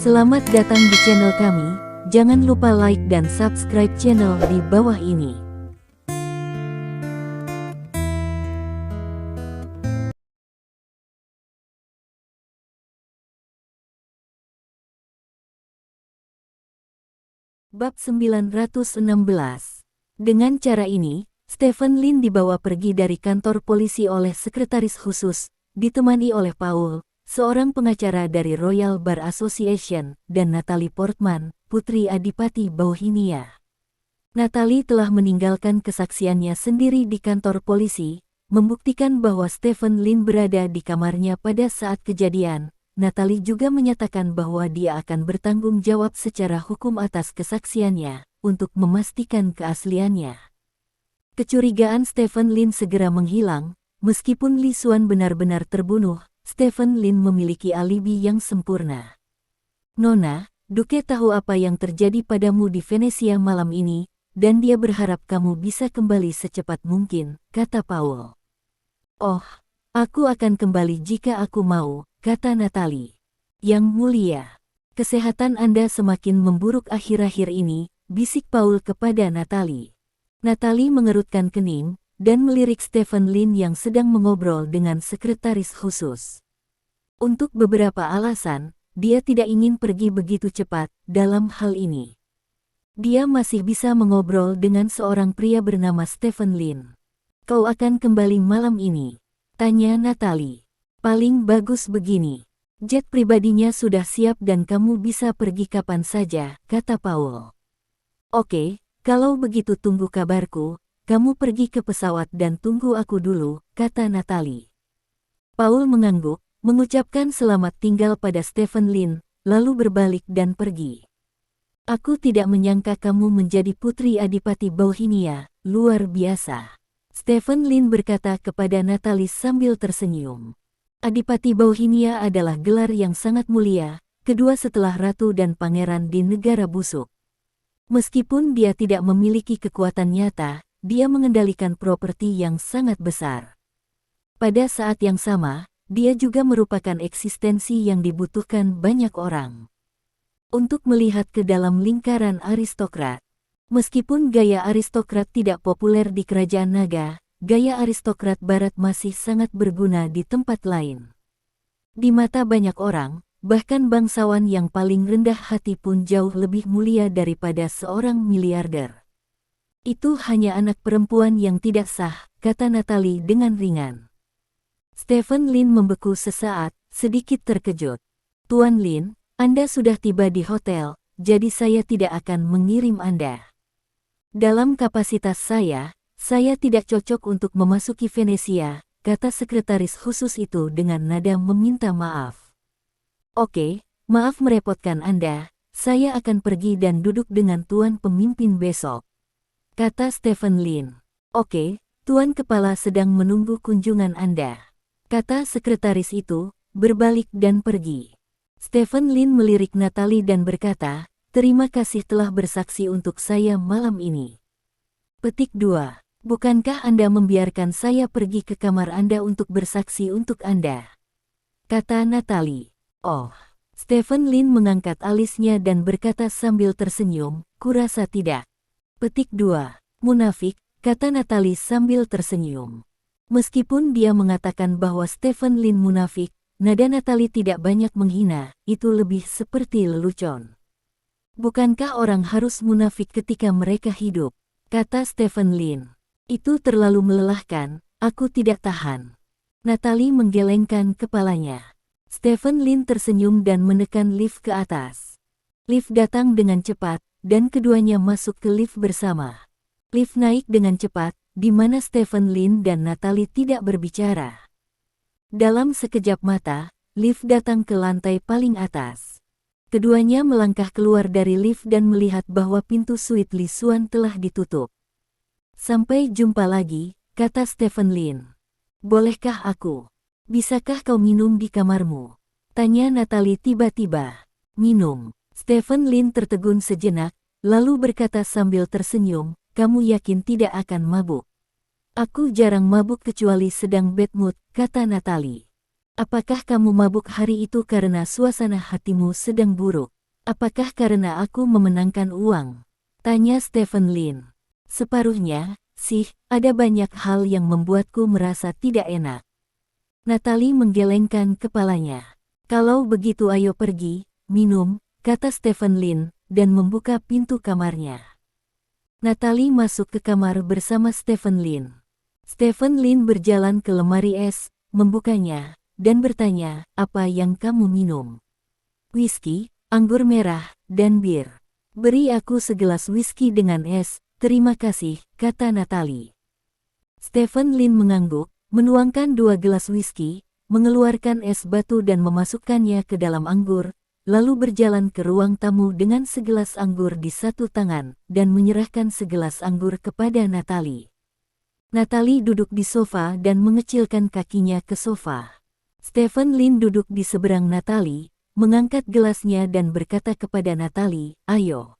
Selamat datang di channel kami, jangan lupa like dan subscribe channel di bawah ini. Bab 916. Dengan cara ini, Stephen Lin dibawa pergi dari kantor polisi oleh sekretaris khusus, ditemani oleh Paul, seorang pengacara dari Royal Bar Association, dan Natalie Portman, putri Adipati Bauhinia. Natalie telah meninggalkan kesaksiannya sendiri di kantor polisi, membuktikan bahwa Stephen Lin berada di kamarnya pada saat kejadian. Natalie juga menyatakan bahwa dia akan bertanggung jawab secara hukum atas kesaksiannya, untuk memastikan keasliannya. Kecurigaan Stephen Lin segera menghilang, meskipun Li Xuan benar-benar terbunuh. Stephen Lin memiliki alibi yang sempurna. Nona, Duke tahu apa yang terjadi padamu di Venesia malam ini, dan dia berharap kamu bisa kembali secepat mungkin, kata Paul. Oh, aku akan kembali jika aku mau, kata Natalie. Yang mulia, kesehatan Anda semakin memburuk akhir-akhir ini, bisik Paul kepada Natalie. Natalie mengerutkan kening, dan melirik Stephen Lin yang sedang mengobrol dengan sekretaris khusus. Untuk beberapa alasan, dia tidak ingin pergi begitu cepat dalam hal ini. Dia masih bisa mengobrol dengan seorang pria bernama Stephen Lin. Kau akan kembali malam ini? Tanya Natalie. Paling bagus begini. Jet pribadinya sudah siap dan kamu bisa pergi kapan saja, kata Paul. Oke, kalau begitu tunggu kabarku. Kamu pergi ke pesawat dan tunggu aku dulu, kata Natalie. Paul mengangguk, mengucapkan selamat tinggal pada Stephen Lin, lalu berbalik dan pergi. Aku tidak menyangka kamu menjadi putri Adipati Bauhinia, luar biasa. Stephen Lin berkata kepada Natalie sambil tersenyum. Adipati Bauhinia adalah gelar yang sangat mulia, kedua setelah ratu dan pangeran di negara busuk. Meskipun dia tidak memiliki kekuatan nyata, dia mengendalikan properti yang sangat besar. Pada saat yang sama, dia juga merupakan eksistensi yang dibutuhkan banyak orang. Untuk melihat ke dalam lingkaran aristokrat. Meskipun gaya aristokrat tidak populer di kerajaan naga, gaya aristokrat barat masih sangat berguna di tempat lain. Di mata banyak orang, bahkan bangsawan yang paling rendah hati pun jauh lebih mulia daripada seorang miliarder. Itu hanya anak perempuan yang tidak sah, kata Natalie dengan ringan. Stephen Lin membeku sesaat, sedikit terkejut. Tuan Lin, Anda sudah tiba di hotel, jadi saya tidak akan mengirim Anda. Dalam kapasitas saya tidak cocok untuk memasuki Venesia, kata sekretaris khusus itu dengan nada meminta maaf. Oke, maaf merepotkan Anda, saya akan pergi dan duduk dengan Tuan Pemimpin besok. Kata Stephen Lin. Oke, Tuan Kepala sedang menunggu kunjungan Anda. Kata sekretaris itu, berbalik dan pergi. Stephen Lin melirik Natalie dan berkata, terima kasih telah bersaksi untuk saya malam ini. Petik 2. Bukankah Anda membiarkan saya pergi ke kamar Anda untuk bersaksi untuk Anda? Kata Natalie. Oh. Stephen Lin mengangkat alisnya dan berkata sambil tersenyum, kurasa tidak. Petik 2. Munafik, kata Natalie sambil tersenyum. Meskipun dia mengatakan bahwa Stephen Lin munafik, nada Natalie tidak banyak menghina, itu lebih seperti lelucon. Bukankah orang harus munafik ketika mereka hidup? Kata Stephen Lin. Itu terlalu melelahkan, aku tidak tahan. Natalie menggelengkan kepalanya. Stephen Lin tersenyum dan menekan lift ke atas. Lift datang dengan cepat, dan keduanya masuk ke lift bersama. Lift naik dengan cepat, di mana Stephen Lin dan Natalie tidak berbicara. Dalam sekejap mata, lift datang ke lantai paling atas. Keduanya melangkah keluar dari lift dan melihat bahwa pintu suite Li Xuan telah ditutup. Sampai jumpa lagi, kata Stephen Lin. Bolehkah aku? Bisakah kau minum di kamarmu? Tanya Natalie tiba-tiba. Minum. Stephen Lin tertegun sejenak, lalu berkata sambil tersenyum, kamu yakin tidak akan mabuk? Aku jarang mabuk kecuali sedang bad mood, kata Natalie. Apakah kamu mabuk hari itu karena suasana hatimu sedang buruk? Apakah karena aku memenangkan uang? Tanya Stephen Lin. Separuhnya, sih, ada banyak hal yang membuatku merasa tidak enak. Natalie menggelengkan kepalanya. Kalau begitu ayo pergi, minum, kata Stephen Lin, dan membuka pintu kamarnya. Natalie masuk ke kamar bersama Stephen Lin. Stephen Lin berjalan ke lemari es, membukanya, dan bertanya, apa yang kamu minum? Whisky, anggur merah, dan bir. Beri aku segelas whisky dengan es, terima kasih, kata Natalie. Stephen Lin mengangguk, menuangkan 2 gelas whisky, mengeluarkan es batu dan memasukkannya ke dalam anggur, lalu berjalan ke ruang tamu dengan segelas anggur di satu tangan, dan menyerahkan segelas anggur kepada Natalie. Natalie duduk di sofa dan mengecilkan kakinya ke sofa. Stephen Lin duduk di seberang Natalie, mengangkat gelasnya dan berkata kepada Natalie, ayo.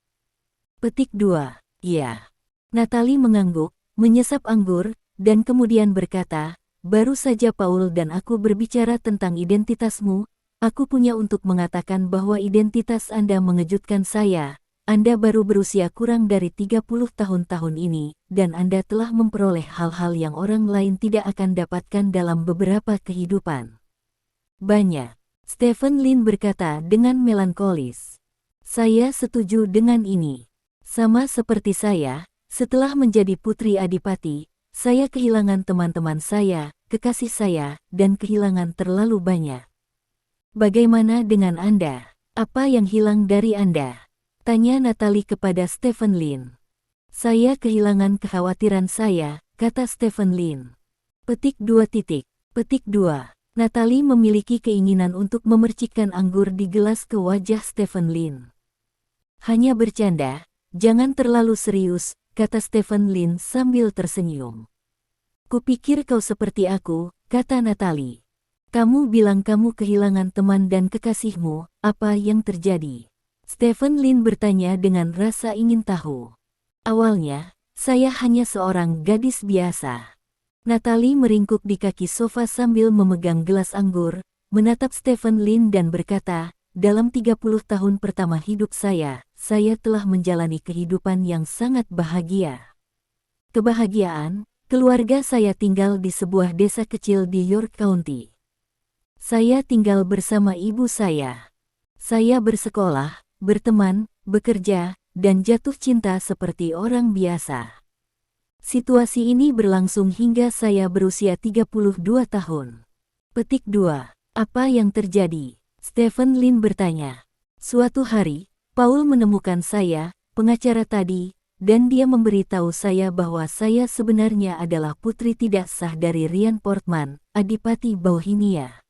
Petik 2. Ya. Natalie mengangguk, menyesap anggur, dan kemudian berkata, baru saja Paul dan aku berbicara tentang identitasmu. Aku punya untuk mengatakan bahwa identitas Anda mengejutkan saya. Anda baru berusia kurang dari 30 tahun ini, dan Anda telah memperoleh hal-hal yang orang lain tidak akan dapatkan dalam beberapa kehidupan. Banyak. Stephen Lin berkata dengan melankolis. Saya setuju dengan ini. Sama seperti saya, setelah menjadi putri adipati, saya kehilangan teman-teman saya, kekasih saya, dan kehilangan terlalu banyak. Bagaimana dengan Anda? Apa yang hilang dari Anda? Tanya Natalie kepada Stephen Lin. Saya kehilangan kekhawatiran saya, kata Stephen Lin. Petik 2. Petik 2. Natalie memiliki keinginan untuk memercikkan anggur di gelas ke wajah Stephen Lin. Hanya bercanda, jangan terlalu serius, kata Stephen Lin sambil tersenyum. Kupikir kau seperti aku, kata Natalie. Kamu bilang kamu kehilangan teman dan kekasihmu, apa yang terjadi? Stephen Lin bertanya dengan rasa ingin tahu. Awalnya, saya hanya seorang gadis biasa. Natalie meringkuk di kaki sofa sambil memegang gelas anggur, menatap Stephen Lin dan berkata, dalam 30 tahun pertama hidup saya telah menjalani kehidupan yang sangat bahagia. Kebahagiaan, keluarga saya tinggal di sebuah desa kecil di York County. Saya tinggal bersama ibu saya. Saya bersekolah, berteman, bekerja, dan jatuh cinta seperti orang biasa. Situasi ini berlangsung hingga saya berusia 32 tahun. Petik 2. Apa yang terjadi? Stephen Lin bertanya. Suatu hari, Paul menemukan saya, pengacara tadi, dan dia memberitahu saya bahwa saya sebenarnya adalah putri tidak sah dari Ryan Portman, Adipati Bohemia.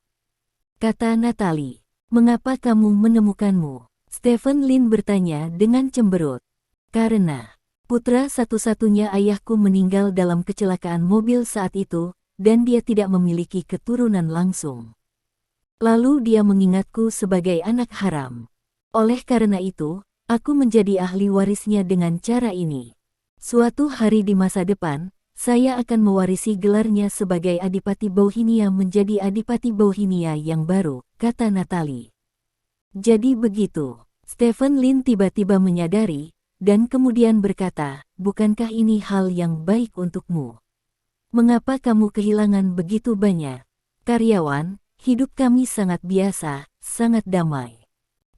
Kata Natalie, mengapa kamu menemukanmu? Stephen Lin bertanya dengan cemberut. Karena putra satu-satunya ayahku meninggal dalam kecelakaan mobil saat itu, dan dia tidak memiliki keturunan langsung. Lalu dia mengingatku sebagai anak haram. Oleh karena itu, aku menjadi ahli warisnya dengan cara ini. Suatu hari di masa depan, saya akan mewarisi gelarnya sebagai Adipati Bohemia menjadi Adipati Bohemia yang baru, kata Natalie. Jadi begitu, Stephen Lin tiba-tiba menyadari, dan kemudian berkata, bukankah ini hal yang baik untukmu? Mengapa kamu kehilangan begitu banyak karyawan? Hidup kami sangat biasa, sangat damai.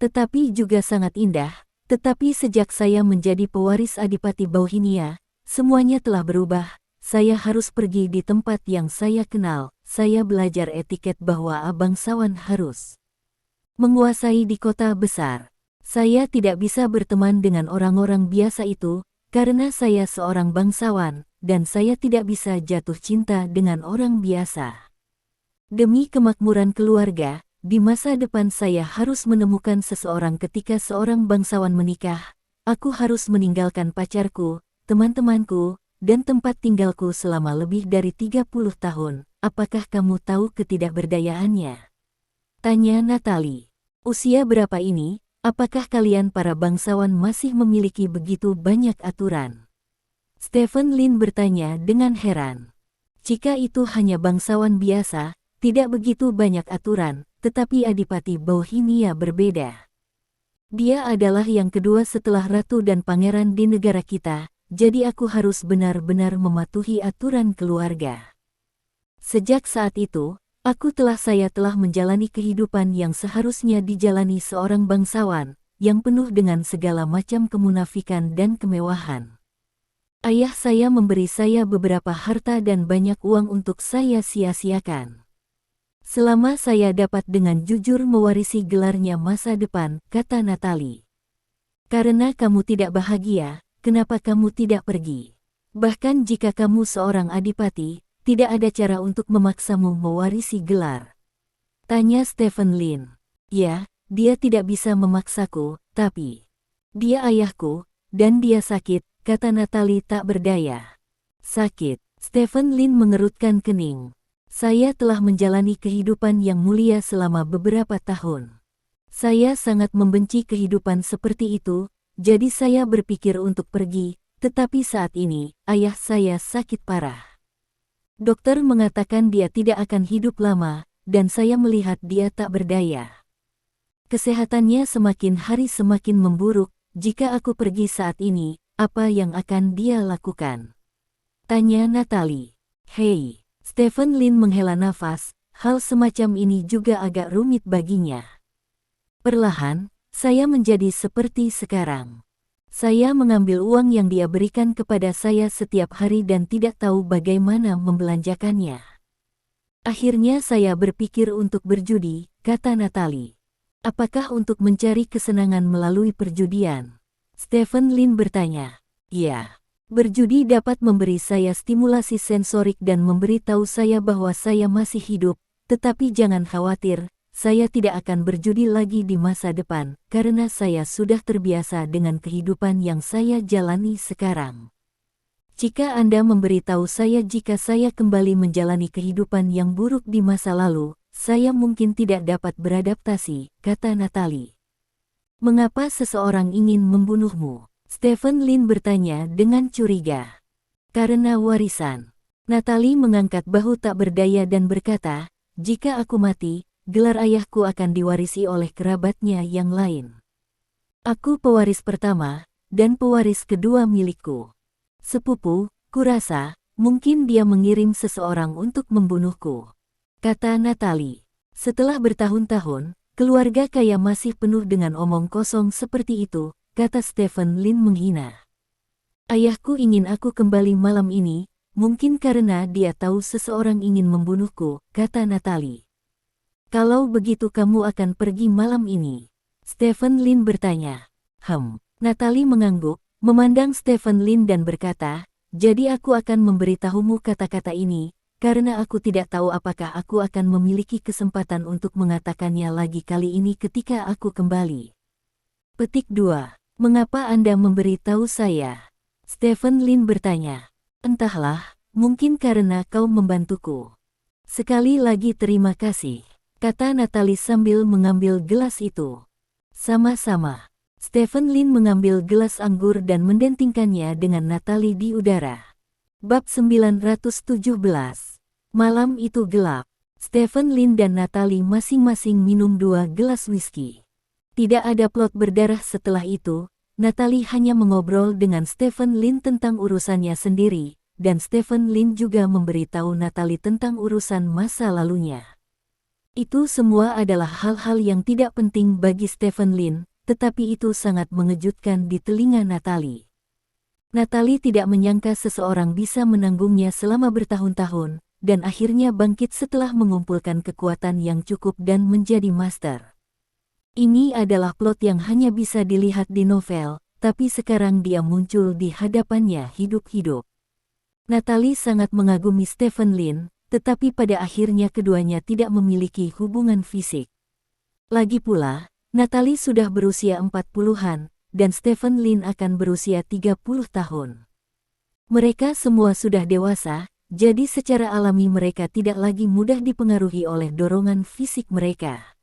Tetapi juga sangat indah, tetapi sejak saya menjadi pewaris Adipati Bohemia, semuanya telah berubah. Saya harus pergi di tempat yang saya kenal, saya belajar etiket bahwa bangsawan harus menguasai di kota besar. Saya tidak bisa berteman dengan orang-orang biasa itu, karena saya seorang bangsawan, dan saya tidak bisa jatuh cinta dengan orang biasa. Demi kemakmuran keluarga, di masa depan saya harus menemukan seseorang ketika seorang bangsawan menikah. Aku harus meninggalkan pacarku, teman-temanku, dan tempat tinggalku selama lebih dari 30 tahun. Apakah kamu tahu ketidakberdayaannya? Tanya Natalie. Usia berapa ini? Apakah kalian para bangsawan masih memiliki begitu banyak aturan? Stephen Lin bertanya dengan heran. Jika itu hanya bangsawan biasa, tidak begitu banyak aturan, tetapi Adipati Bohemia berbeda. Dia adalah yang kedua setelah ratu dan pangeran di negara kita, jadi aku harus benar-benar mematuhi aturan keluarga. Sejak saat itu, saya telah menjalani kehidupan yang seharusnya dijalani seorang bangsawan, yang penuh dengan segala macam kemunafikan dan kemewahan. Ayah saya memberi saya beberapa harta dan banyak uang untuk saya sia-siakan. Selama saya dapat dengan jujur mewarisi gelarnya masa depan, kata Natalie. Karena kamu tidak bahagia, kenapa kamu tidak pergi? Bahkan jika kamu seorang adipati, tidak ada cara untuk memaksamu mewarisi gelar. Tanya Stephen Lin. Ya, dia tidak bisa memaksaku, tapi dia ayahku, dan dia sakit, kata Natalie tak berdaya. Sakit, Stephen Lin mengerutkan kening. Saya telah menjalani kehidupan yang mulia selama beberapa tahun. Saya sangat membenci kehidupan seperti itu, jadi saya berpikir untuk pergi, tetapi saat ini, ayah saya sakit parah. Dokter mengatakan dia tidak akan hidup lama, dan saya melihat dia tak berdaya. Kesehatannya semakin hari semakin memburuk, jika aku pergi saat ini, apa yang akan dia lakukan? Tanya Natalie. Hei. Stephen Lin menghela nafas, hal semacam ini juga agak rumit baginya. Perlahan, saya menjadi seperti sekarang. Saya mengambil uang yang dia berikan kepada saya setiap hari dan tidak tahu bagaimana membelanjakannya. Akhirnya saya berpikir untuk berjudi, kata Natalie. Apakah untuk mencari kesenangan melalui perjudian? Stephen Lin bertanya. Ya. Berjudi dapat memberi saya stimulasi sensorik dan memberi tahu saya bahwa saya masih hidup, tetapi jangan khawatir, saya tidak akan berjudi lagi di masa depan, karena saya sudah terbiasa dengan kehidupan yang saya jalani sekarang. Jika Anda memberitahu saya jika saya kembali menjalani kehidupan yang buruk di masa lalu, saya mungkin tidak dapat beradaptasi, kata Natalie. Mengapa seseorang ingin membunuhmu? Stephen Lin bertanya dengan curiga. Karena warisan. Natalie mengangkat bahu tak berdaya dan berkata, jika aku mati, gelar ayahku akan diwarisi oleh kerabatnya yang lain. Aku pewaris pertama, dan pewaris kedua milikku. Sepupu, kurasa, mungkin dia mengirim seseorang untuk membunuhku. Kata Natalie. Setelah bertahun-tahun, keluarga kaya masih penuh dengan omong kosong seperti itu, kata Stephen Lin menghina. Ayahku ingin aku kembali malam ini, mungkin karena dia tahu seseorang ingin membunuhku, kata Natalie. Kalau begitu kamu akan pergi malam ini? Stephen Lin bertanya. Natalie mengangguk, memandang Stephen Lin dan berkata, jadi aku akan memberitahumu kata-kata ini, karena aku tidak tahu apakah aku akan memiliki kesempatan untuk mengatakannya lagi kali ini ketika aku kembali. Petik 2. Mengapa Anda memberitahu saya? Stephen Lin bertanya. Entahlah, mungkin karena kau membantuku. Sekali lagi terima kasih, kata Natalie sambil mengambil gelas itu. Sama-sama. Stephen Lin mengambil gelas anggur dan mendentingkannya dengan Natalie di udara. Bab 917. Malam itu gelap. Stephen Lin dan Natalie masing-masing minum 2 gelas whisky. Tidak ada plot berdarah setelah itu, Natalie hanya mengobrol dengan Stephen Lin tentang urusannya sendiri, dan Stephen Lin juga memberitahu Natalie tentang urusan masa lalunya. Itu semua adalah hal-hal yang tidak penting bagi Stephen Lin, tetapi itu sangat mengejutkan di telinga Natalie. Natalie tidak menyangka seseorang bisa menanggungnya selama bertahun-tahun, dan akhirnya bangkit setelah mengumpulkan kekuatan yang cukup dan menjadi master. Ini adalah plot yang hanya bisa dilihat di novel, tapi sekarang dia muncul di hadapannya hidup-hidup. Natalie sangat mengagumi Stephen Lin, tetapi pada akhirnya keduanya tidak memiliki hubungan fisik. Lagi pula, Natalie sudah berusia 40-an, dan Stephen Lin akan berusia 30 tahun. Mereka semua sudah dewasa, jadi secara alami mereka tidak lagi mudah dipengaruhi oleh dorongan fisik mereka.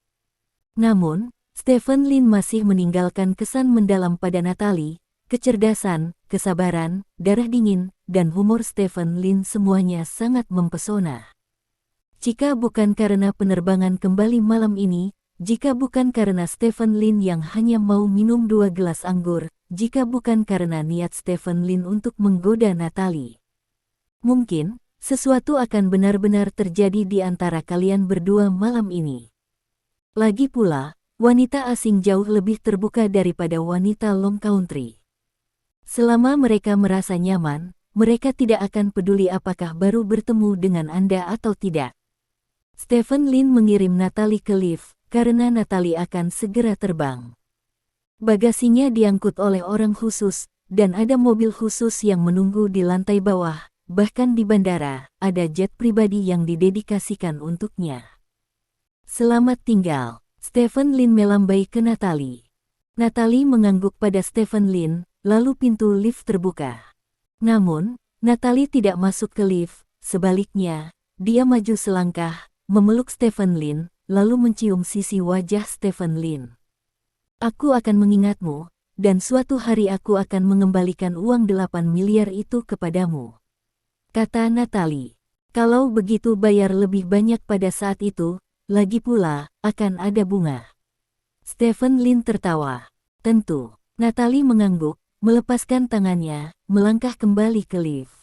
Namun, Stephen Lin masih meninggalkan kesan mendalam pada Natalie, kecerdasan, kesabaran, darah dingin, dan humor Stephen Lin semuanya sangat mempesona. Jika bukan karena penerbangan kembali malam ini, jika bukan karena Stephen Lin yang hanya mau minum 2 gelas anggur, jika bukan karena niat Stephen Lin untuk menggoda Natalie. Mungkin, sesuatu akan benar-benar terjadi di antara kalian berdua malam ini. Lagi pula, wanita asing jauh lebih terbuka daripada wanita Long Country. Selama mereka merasa nyaman, mereka tidak akan peduli apakah baru bertemu dengan Anda atau tidak. Stephen Lin mengirim Natalie ke lift, karena Natalie akan segera terbang. Bagasinya diangkut oleh orang khusus, dan ada mobil khusus yang menunggu di lantai bawah, bahkan di bandara, ada jet pribadi yang didedikasikan untuknya. Selamat tinggal, Stephen Lin melambai ke Natalie. Natalie mengangguk pada Stephen Lin, lalu pintu lift terbuka. Namun, Natalie tidak masuk ke lift, sebaliknya, dia maju selangkah, memeluk Stephen Lin, lalu mencium sisi wajah Stephen Lin. Aku akan mengingatmu, dan suatu hari aku akan mengembalikan uang 8 miliar itu kepadamu. Kata Natalie. Kalau begitu bayar lebih banyak pada saat itu, lagi pula, akan ada bunga. Stephen Lin tertawa. Tentu, Natalie mengangguk, melepaskan tangannya, melangkah kembali ke lift.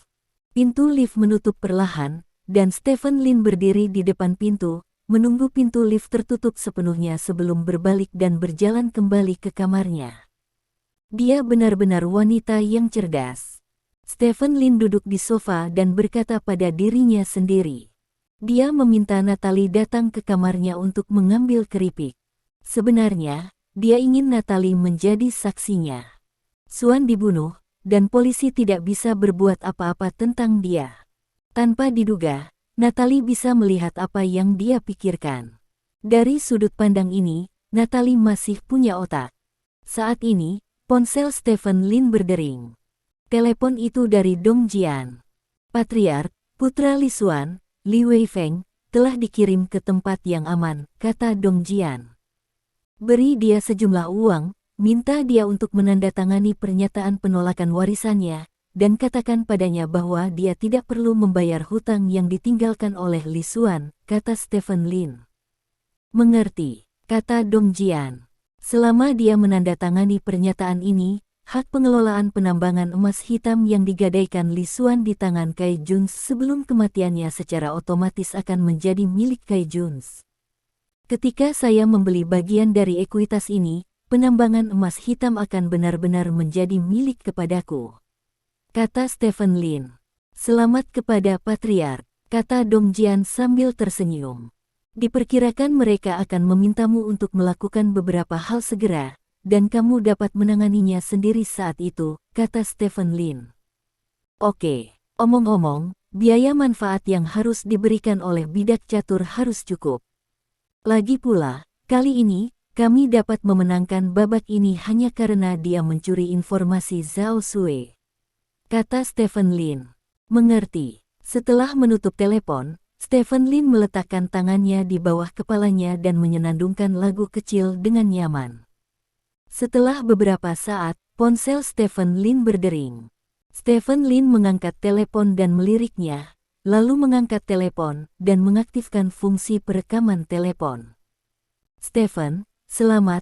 Pintu lift menutup perlahan, dan Stephen Lin berdiri di depan pintu, menunggu pintu lift tertutup sepenuhnya sebelum berbalik dan berjalan kembali ke kamarnya. Dia benar-benar wanita yang cerdas. Stephen Lin duduk di sofa dan berkata pada dirinya sendiri. Dia meminta Natalie datang ke kamarnya untuk mengambil keripik. Sebenarnya, dia ingin Natalie menjadi saksinya. Suan dibunuh, dan polisi tidak bisa berbuat apa-apa tentang dia. Tanpa diduga, Natalie bisa melihat apa yang dia pikirkan. Dari sudut pandang ini, Natalie masih punya otak. Saat ini, ponsel Stephen Lin berdering. Telepon itu dari Dong Jian. Patriark, putra Li Xuan, Li Weifeng, telah dikirim ke tempat yang aman, kata Dong Jian. Beri dia sejumlah uang, minta dia untuk menandatangani pernyataan penolakan warisannya, dan katakan padanya bahwa dia tidak perlu membayar hutang yang ditinggalkan oleh Li Xuan, kata Stephen Lin. Mengerti, kata Dong Jian. Selama dia menandatangani pernyataan ini, hak pengelolaan penambangan emas hitam yang digadaikan Li Xuan di tangan Kai Juns sebelum kematiannya secara otomatis akan menjadi milik Kai Juns. Ketika saya membeli bagian dari ekuitas ini, penambangan emas hitam akan benar-benar menjadi milik kepadaku. Kata Stephen Lin. Selamat kepada Patriark, kata Dong Jian sambil tersenyum. Diperkirakan mereka akan memintamu untuk melakukan beberapa hal segera, dan kamu dapat menanganinya sendiri saat itu, kata Stephen Lin. Oke, omong-omong, biaya manfaat yang harus diberikan oleh bidak catur harus cukup. Lagi pula, kali ini, kami dapat memenangkan babak ini hanya karena dia mencuri informasi Zhao Sui. Kata Stephen Lin. Mengerti. Setelah menutup telepon, Stephen Lin meletakkan tangannya di bawah kepalanya dan menyenandungkan lagu kecil dengan nyaman. Setelah beberapa saat, ponsel Stephen Lin berdering. Stephen Lin mengangkat telepon dan meliriknya, lalu mengangkat telepon dan mengaktifkan fungsi perekaman telepon. Stephen, selamat,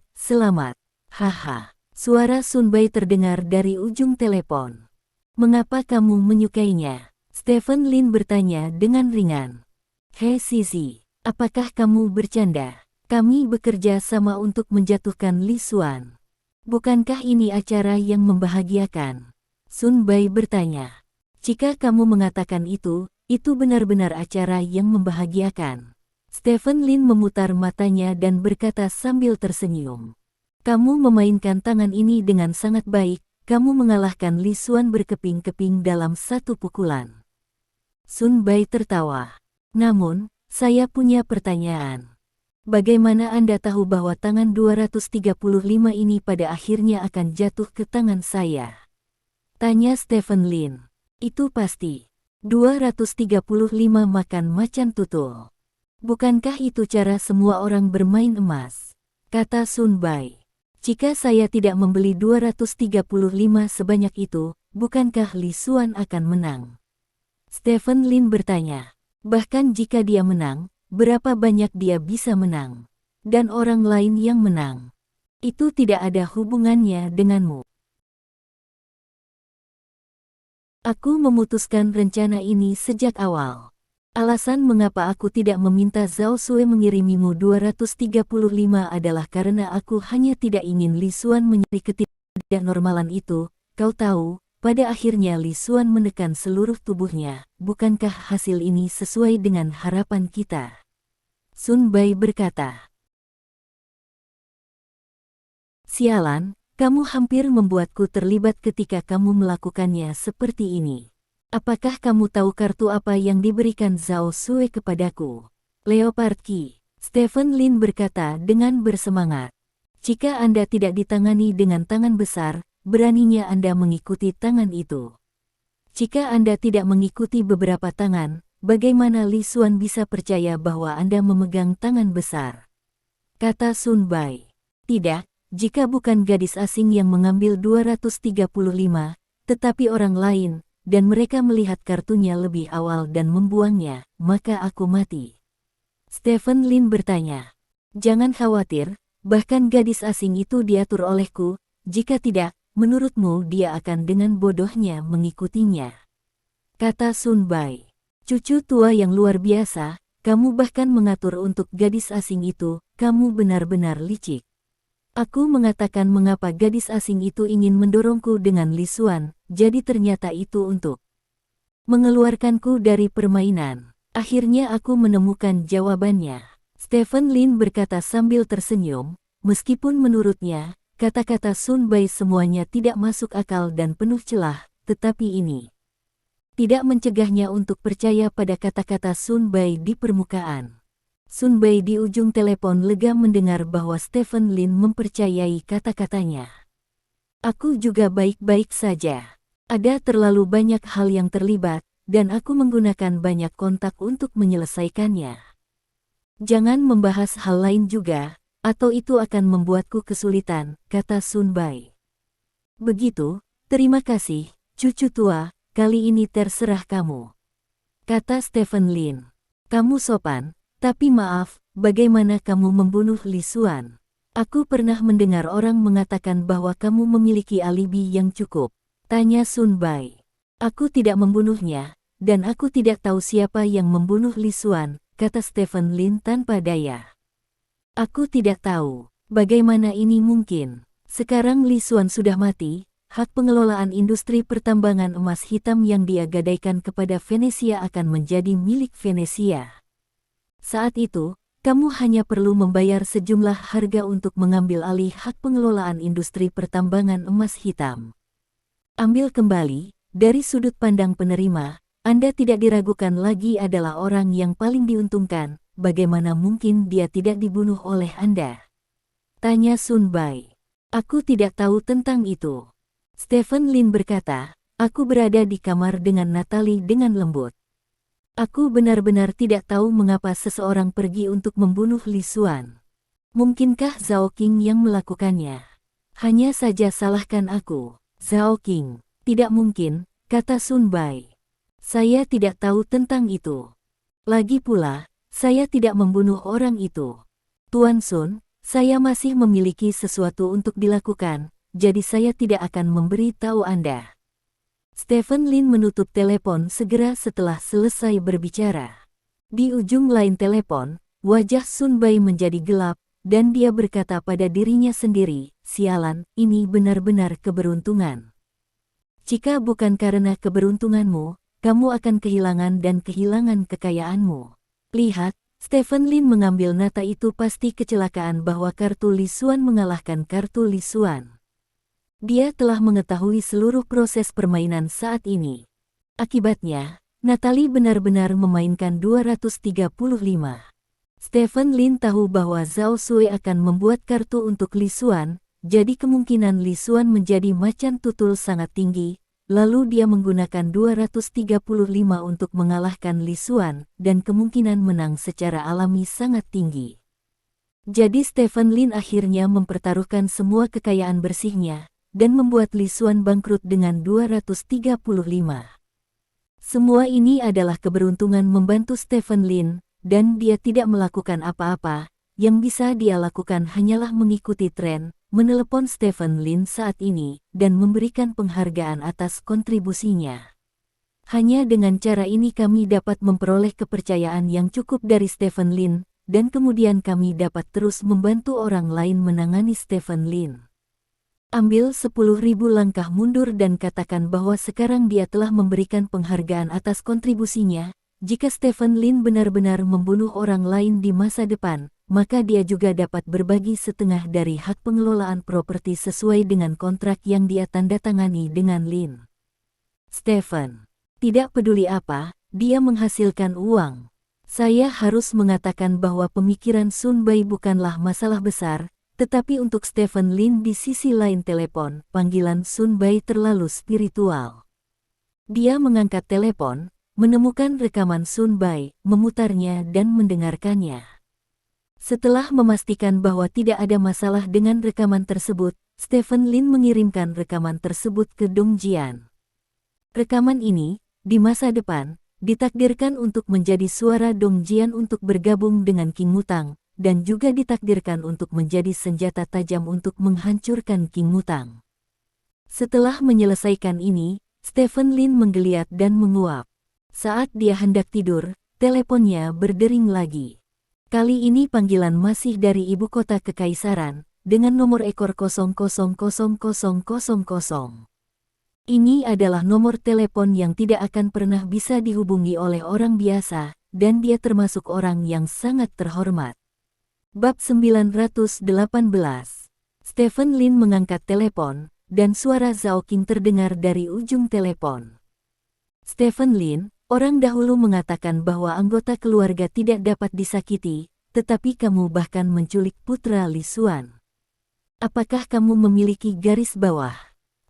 haha. Suara Sun Bai terdengar dari ujung telepon. Mengapa kamu menyukainya? Stephen Lin bertanya dengan ringan. Hei Sisi, apakah kamu bercanda? Kami bekerja sama untuk menjatuhkan Li Xuan. Bukankah ini acara yang membahagiakan? Sun Bai bertanya. Jika kamu mengatakan itu benar-benar acara yang membahagiakan. Stephen Lin memutar matanya dan berkata sambil tersenyum. Kamu memainkan tangan ini dengan sangat baik, kamu mengalahkan Li Xuan berkeping-keping dalam satu pukulan. Sun Bai tertawa. Namun, saya punya pertanyaan. Bagaimana Anda tahu bahwa tangan 235 ini pada akhirnya akan jatuh ke tangan saya? Tanya Stephen Lin. Itu pasti. 235 makan macan tutul. Bukankah itu cara semua orang bermain emas? Kata Sun Bai. Jika saya tidak membeli 235 sebanyak itu, bukankah Li Xuan akan menang? Stephen Lin bertanya. Bahkan jika dia menang, berapa banyak dia bisa menang? dan orang lain yang menang. Itu tidak ada hubungannya denganmu. Aku memutuskan rencana ini sejak awal. Alasan mengapa aku tidak meminta Zhao Sui mengirimimu 235 adalah karena aku hanya tidak ingin Li Xuan menyeri ketidaknormalan itu. Kau tahu, pada akhirnya Li Xuan menekan seluruh tubuhnya. Bukankah hasil ini sesuai dengan harapan kita? Sun Bai berkata. Sialan, kamu hampir membuatku terlibat ketika kamu melakukannya seperti ini. Apakah kamu tahu kartu apa yang diberikan Zhao Sui kepadaku? Leopard Key. Stephen Lin berkata dengan bersemangat. Jika Anda tidak ditangani dengan tangan besar, beraninya Anda mengikuti tangan itu. Jika Anda tidak mengikuti beberapa tangan, bagaimana Li Xuan bisa percaya bahwa Anda memegang tangan besar? Kata Sun Bai. Tidak, jika bukan gadis asing yang mengambil 235, tetapi orang lain, dan mereka melihat kartunya lebih awal dan membuangnya, maka aku mati. Stephen Lin bertanya. Jangan khawatir, bahkan gadis asing itu diatur olehku, jika tidak, menurutmu dia akan dengan bodohnya mengikutinya. Kata Sun Bai. Cucu tua yang luar biasa, kamu bahkan mengatur untuk gadis asing itu, kamu benar-benar licik. Aku mengatakan mengapa gadis asing itu ingin mendorongku dengan Li Xuan, jadi ternyata itu untuk mengeluarkanku dari permainan. Akhirnya aku menemukan jawabannya. Stephen Lin berkata sambil tersenyum, meskipun menurutnya, kata-kata Sun Bai semuanya tidak masuk akal dan penuh celah, tetapi ini tidak mencegahnya untuk percaya pada kata-kata Sun Bai di permukaan. Sun Bai di ujung telepon lega mendengar bahwa Stephen Lin mempercayai kata-katanya. Aku juga baik-baik saja. Ada terlalu banyak hal yang terlibat, dan aku menggunakan banyak kontak untuk menyelesaikannya. Jangan membahas hal lain juga, atau itu akan membuatku kesulitan, kata Sun Bai. Begitu, terima kasih, cucu tua, kali ini terserah kamu. Kata Stephen Lin. Kamu sopan. Tapi maaf, bagaimana kamu membunuh Li Xuan? Aku pernah mendengar orang mengatakan bahwa kamu memiliki alibi yang cukup. Tanya Sun Bai. Aku tidak membunuhnya, dan aku tidak tahu siapa yang membunuh Li Xuan, kata Stephen Lin tanpa daya. Aku tidak tahu, bagaimana ini mungkin. Sekarang Li Xuan sudah mati, hak pengelolaan industri pertambangan emas hitam yang dia gadaikan kepada Venesia akan menjadi milik Venesia. Saat itu, kamu hanya perlu membayar sejumlah harga untuk mengambil alih hak pengelolaan industri pertambangan emas hitam. Ambil kembali, dari sudut pandang penerima, Anda tidak diragukan lagi adalah orang yang paling diuntungkan, bagaimana mungkin dia tidak dibunuh oleh Anda? Tanya Sun Bai. Aku tidak tahu tentang itu. Stephen Lin berkata, aku berada di kamar dengan Natalie dengan lembut. Aku benar-benar tidak tahu mengapa seseorang pergi untuk membunuh Li Xuan. Mungkinkah Zhao Qing yang melakukannya? Hanya saja salahkan aku. Zhao Qing. Tidak mungkin, kata Sun Bai. Saya tidak tahu tentang itu. Lagi pula, saya tidak membunuh orang itu. Tuan Sun, saya masih memiliki sesuatu untuk dilakukan, jadi saya tidak akan memberi tahu Anda. Stephen Lin menutup telepon segera setelah selesai berbicara. Di ujung lain telepon, wajah Sun Bai menjadi gelap, dan dia berkata pada dirinya sendiri, sialan, ini benar-benar keberuntungan. Jika bukan karena keberuntunganmu, kamu akan kehilangan kekayaanmu. Lihat, Stephen Lin mengambil nata itu pasti kecelakaan bahwa kartu Li Xuan mengalahkan kartu Li Xuan. Dia telah mengetahui seluruh proses permainan saat ini. Akibatnya, Natalie benar-benar memainkan 235. Stephen Lin tahu bahwa Zhao Sui akan membuat kartu untuk Li Xuan, jadi kemungkinan Li Xuan menjadi macan tutul sangat tinggi, lalu dia menggunakan 235 untuk mengalahkan Li Xuan, dan kemungkinan menang secara alami sangat tinggi. Jadi Stephen Lin akhirnya mempertaruhkan semua kekayaan bersihnya, dan membuat Li Xuan bangkrut dengan 235. Semua ini adalah keberuntungan membantu Stephen Lin, dan dia tidak melakukan apa-apa, yang bisa dia lakukan hanyalah mengikuti tren, menelepon Stephen Lin saat ini, dan memberikan penghargaan atas kontribusinya. Hanya dengan cara ini kami dapat memperoleh kepercayaan yang cukup dari Stephen Lin, dan kemudian kami dapat terus membantu orang lain menangani Stephen Lin. Ambil 10.000 langkah mundur dan katakan bahwa sekarang dia telah memberikan penghargaan atas kontribusinya. Jika Stephen Lin benar-benar membunuh orang lain di masa depan, maka dia juga dapat berbagi setengah dari hak pengelolaan properti sesuai dengan kontrak yang dia tandatangani dengan Lin. Stephen, tidak peduli apa, dia menghasilkan uang. Saya harus mengatakan bahwa pemikiran Sun Bai bukanlah masalah besar, tetapi untuk Stephen Lin di sisi lain telepon, panggilan Sun Bai terlalu spiritual. Dia mengangkat telepon, menemukan rekaman Sun Bai, memutarnya dan mendengarkannya. Setelah memastikan bahwa tidak ada masalah dengan rekaman tersebut, Stephen Lin mengirimkan rekaman tersebut ke Dong Jian. Rekaman ini, di masa depan, ditakdirkan untuk menjadi suara Dong Jian untuk bergabung dengan King Mutang, dan juga ditakdirkan untuk menjadi senjata tajam untuk menghancurkan King Mutang. Setelah menyelesaikan ini, Stephen Lin menggeliat dan menguap. Saat dia hendak tidur, teleponnya berdering lagi. Kali ini panggilan masih dari ibu kota kekaisaran, dengan nomor ekor 000000. Ini adalah nomor telepon yang tidak akan pernah bisa dihubungi oleh orang biasa, dan dia termasuk orang yang sangat terhormat. Bab 918. Stephen Lin mengangkat telepon, dan suara Zhao Qing terdengar dari ujung telepon. Stephen Lin, orang dahulu mengatakan bahwa anggota keluarga tidak dapat disakiti, tetapi kamu bahkan menculik putra Li Xuan. Apakah kamu memiliki garis bawah?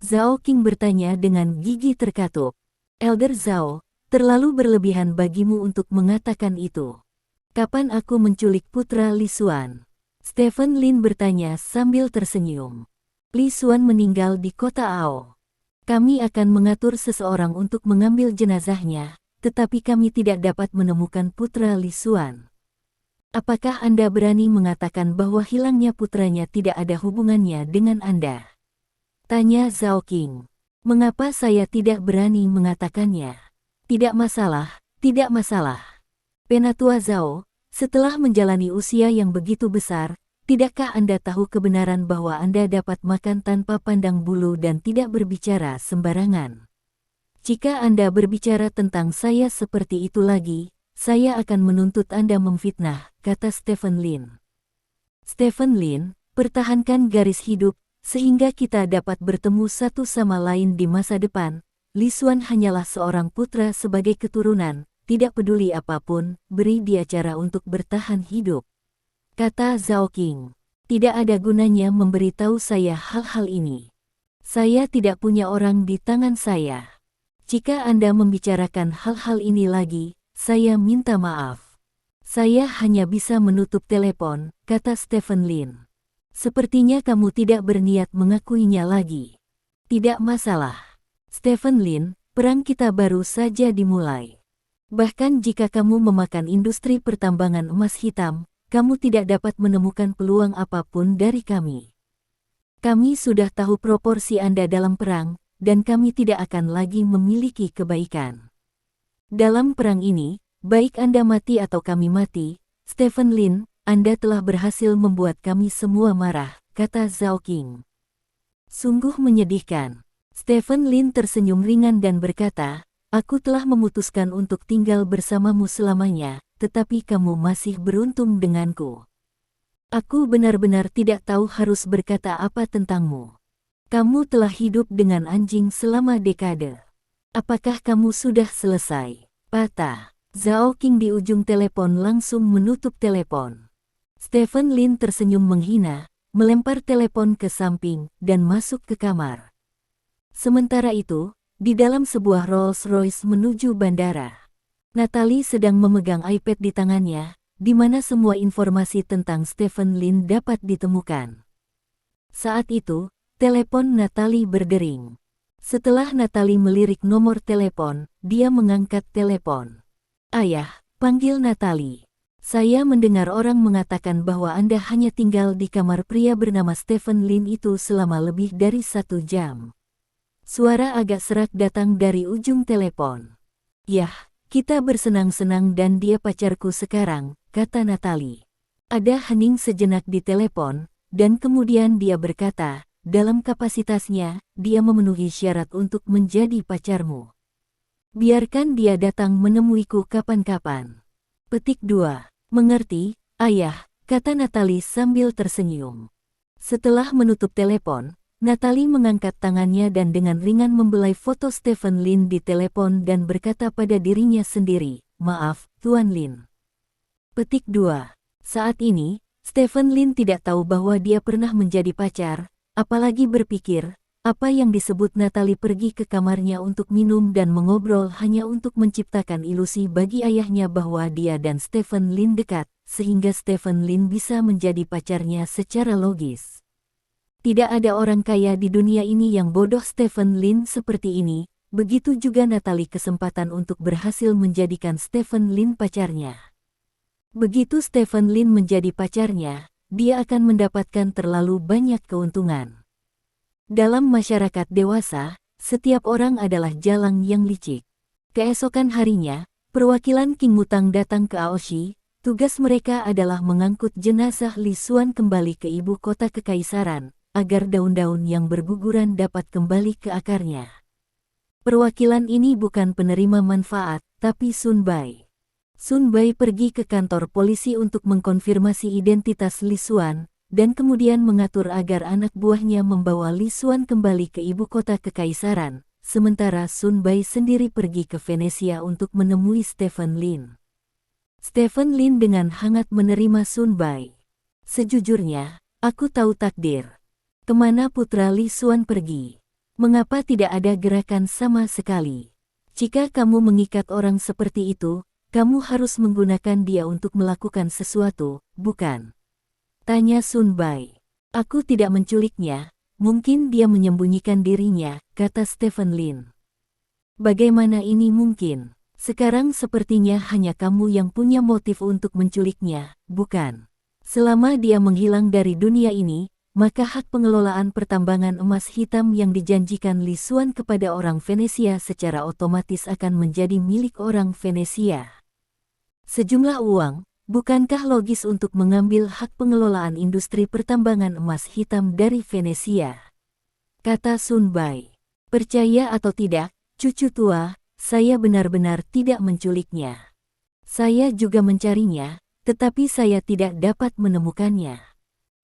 Zhao Qing bertanya dengan gigi terkatup. Elder Zhao, terlalu berlebihan bagimu untuk mengatakan itu. Kapan aku menculik putra Li Xuan? Stephen Lin bertanya sambil tersenyum. Li Xuan meninggal di kota Ao. Kami akan mengatur seseorang untuk mengambil jenazahnya, tetapi kami tidak dapat menemukan putra Li Xuan. Apakah Anda berani mengatakan bahwa hilangnya putranya tidak ada hubungannya dengan Anda? Tanya Zhao Qing. Mengapa saya tidak berani mengatakannya? Tidak masalah, tidak masalah. Penatua Zhao, setelah menjalani usia yang begitu besar, tidakkah Anda tahu kebenaran bahwa Anda dapat makan tanpa pandang bulu dan tidak berbicara sembarangan? Jika Anda berbicara tentang saya seperti itu lagi, saya akan menuntut Anda memfitnah, kata Stephen Lin. Stephen Lin, pertahankan garis hidup, sehingga kita dapat bertemu satu sama lain di masa depan. Li Xuan hanyalah seorang putra sebagai keturunan. Tidak peduli apapun, beri dia cara untuk bertahan hidup. Kata Zhao Qing. Tidak ada gunanya memberitahu saya hal-hal ini. Saya tidak punya orang di tangan saya. Jika Anda membicarakan hal-hal ini lagi, saya minta maaf. Saya hanya bisa menutup telepon, kata Stephen Lin. Sepertinya kamu tidak berniat mengakuinya lagi. Tidak masalah. Stephen Lin, perang kita baru saja dimulai. Bahkan jika kamu memakan industri pertambangan emas hitam, kamu tidak dapat menemukan peluang apapun dari kami. Kami sudah tahu proporsi Anda dalam perang, dan kami tidak akan lagi memiliki kebaikan. Dalam perang ini, baik Anda mati atau kami mati, Stephen Lin, Anda telah berhasil membuat kami semua marah, kata Zhao Qing. Sungguh menyedihkan. Stephen Lin tersenyum ringan dan berkata, aku telah memutuskan untuk tinggal bersamamu selamanya, tetapi kamu masih beruntung denganku. Aku benar-benar tidak tahu harus berkata apa tentangmu. Kamu telah hidup dengan anjing selama dekade. Apakah kamu sudah selesai? Patah. Zhao Qing di ujung telepon langsung menutup telepon. Stephen Lin tersenyum menghina, melempar telepon ke samping, dan masuk ke kamar. Sementara itu, di dalam sebuah Rolls-Royce menuju bandara, Natalie sedang memegang iPad di tangannya, di mana semua informasi tentang Stephen Lin dapat ditemukan. Saat itu, telepon Natalie berdering. Setelah Natalie melirik nomor telepon, dia mengangkat telepon. Ayah, panggil Natalie. Saya mendengar orang mengatakan bahwa Anda hanya tinggal di kamar pria bernama Stephen Lin itu selama lebih dari 1 jam. Suara agak serak datang dari ujung telepon. Yah, kita bersenang-senang dan dia pacarku sekarang, kata Natalie. Ada hening sejenak di telepon, dan kemudian dia berkata, dalam kapasitasnya, dia memenuhi syarat untuk menjadi pacarmu. Biarkan dia datang menemuiku kapan-kapan. Petik 2. Mengerti, ayah, kata Natalie sambil tersenyum. Setelah menutup telepon, Natalie mengangkat tangannya dan dengan ringan membelai foto Stephen Lin di telepon dan berkata pada dirinya sendiri, maaf, Tuan Lin. Petik 2. Saat ini, Stephen Lin tidak tahu bahwa dia pernah menjadi pacar, apalagi berpikir, apa yang disebut Natalie pergi ke kamarnya untuk minum dan mengobrol hanya untuk menciptakan ilusi bagi ayahnya bahwa dia dan Stephen Lin dekat, sehingga Stephen Lin bisa menjadi pacarnya secara logis. Tidak ada orang kaya di dunia ini yang bodoh Stephen Lin seperti ini, begitu juga Natalie kesempatan untuk berhasil menjadikan Stephen Lin pacarnya. Begitu Stephen Lin menjadi pacarnya, dia akan mendapatkan terlalu banyak keuntungan. Dalam masyarakat dewasa, setiap orang adalah jalang yang licik. Keesokan harinya, perwakilan King Mutang datang ke Aoshi. Tugas mereka adalah mengangkut jenazah Li Xuan kembali ke ibu kota kekaisaran, agar daun-daun yang berguguran dapat kembali ke akarnya. Perwakilan ini bukan penerima manfaat, tapi Sun Bai. Sun Bai pergi ke kantor polisi untuk mengkonfirmasi identitas Li Xuan, dan kemudian mengatur agar anak buahnya membawa Li Xuan kembali ke ibu kota kekaisaran, sementara Sun Bai sendiri pergi ke Venesia untuk menemui Stephen Lin. Stephen Lin dengan hangat menerima Sun Bai. Sejujurnya, aku tahu takdir. Kemana putra Li Xuan pergi? Mengapa tidak ada gerakan sama sekali? Jika kamu mengikat orang seperti itu, kamu harus menggunakan dia untuk melakukan sesuatu, bukan? Tanya Sun Bai. Aku tidak menculiknya, mungkin dia menyembunyikan dirinya, kata Stephen Lin. Bagaimana ini mungkin? Sekarang sepertinya hanya kamu yang punya motif untuk menculiknya, bukan? Selama dia menghilang dari dunia ini, maka hak pengelolaan pertambangan emas hitam yang dijanjikan Li Xuan kepada orang Venesia secara otomatis akan menjadi milik orang Venesia. Sejumlah uang, bukankah logis untuk mengambil hak pengelolaan industri pertambangan emas hitam dari Venesia? Kata Sun Bai. Percaya atau tidak, cucu tua, saya benar-benar tidak menculiknya. Saya juga mencarinya, tetapi saya tidak dapat menemukannya.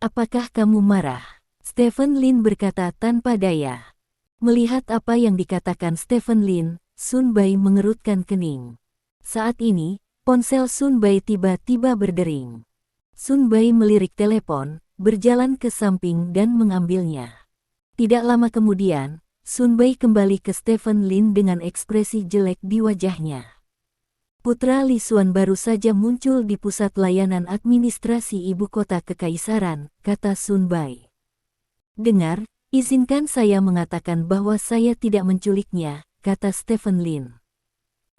Apakah kamu marah? Stephen Lin berkata tanpa daya. Melihat apa yang dikatakan Stephen Lin, Sun Bai mengerutkan kening. Saat ini, ponsel Sun Bai tiba-tiba berdering. Sun Bai melirik telepon, berjalan ke samping dan mengambilnya. Tidak lama kemudian, Sun Bai kembali ke Stephen Lin dengan ekspresi jelek di wajahnya. Putra Li Xuan baru saja muncul di pusat layanan administrasi ibu kota kekaisaran, kata Sun Bai. Dengar, izinkan saya mengatakan bahwa saya tidak menculiknya, kata Stephen Lin.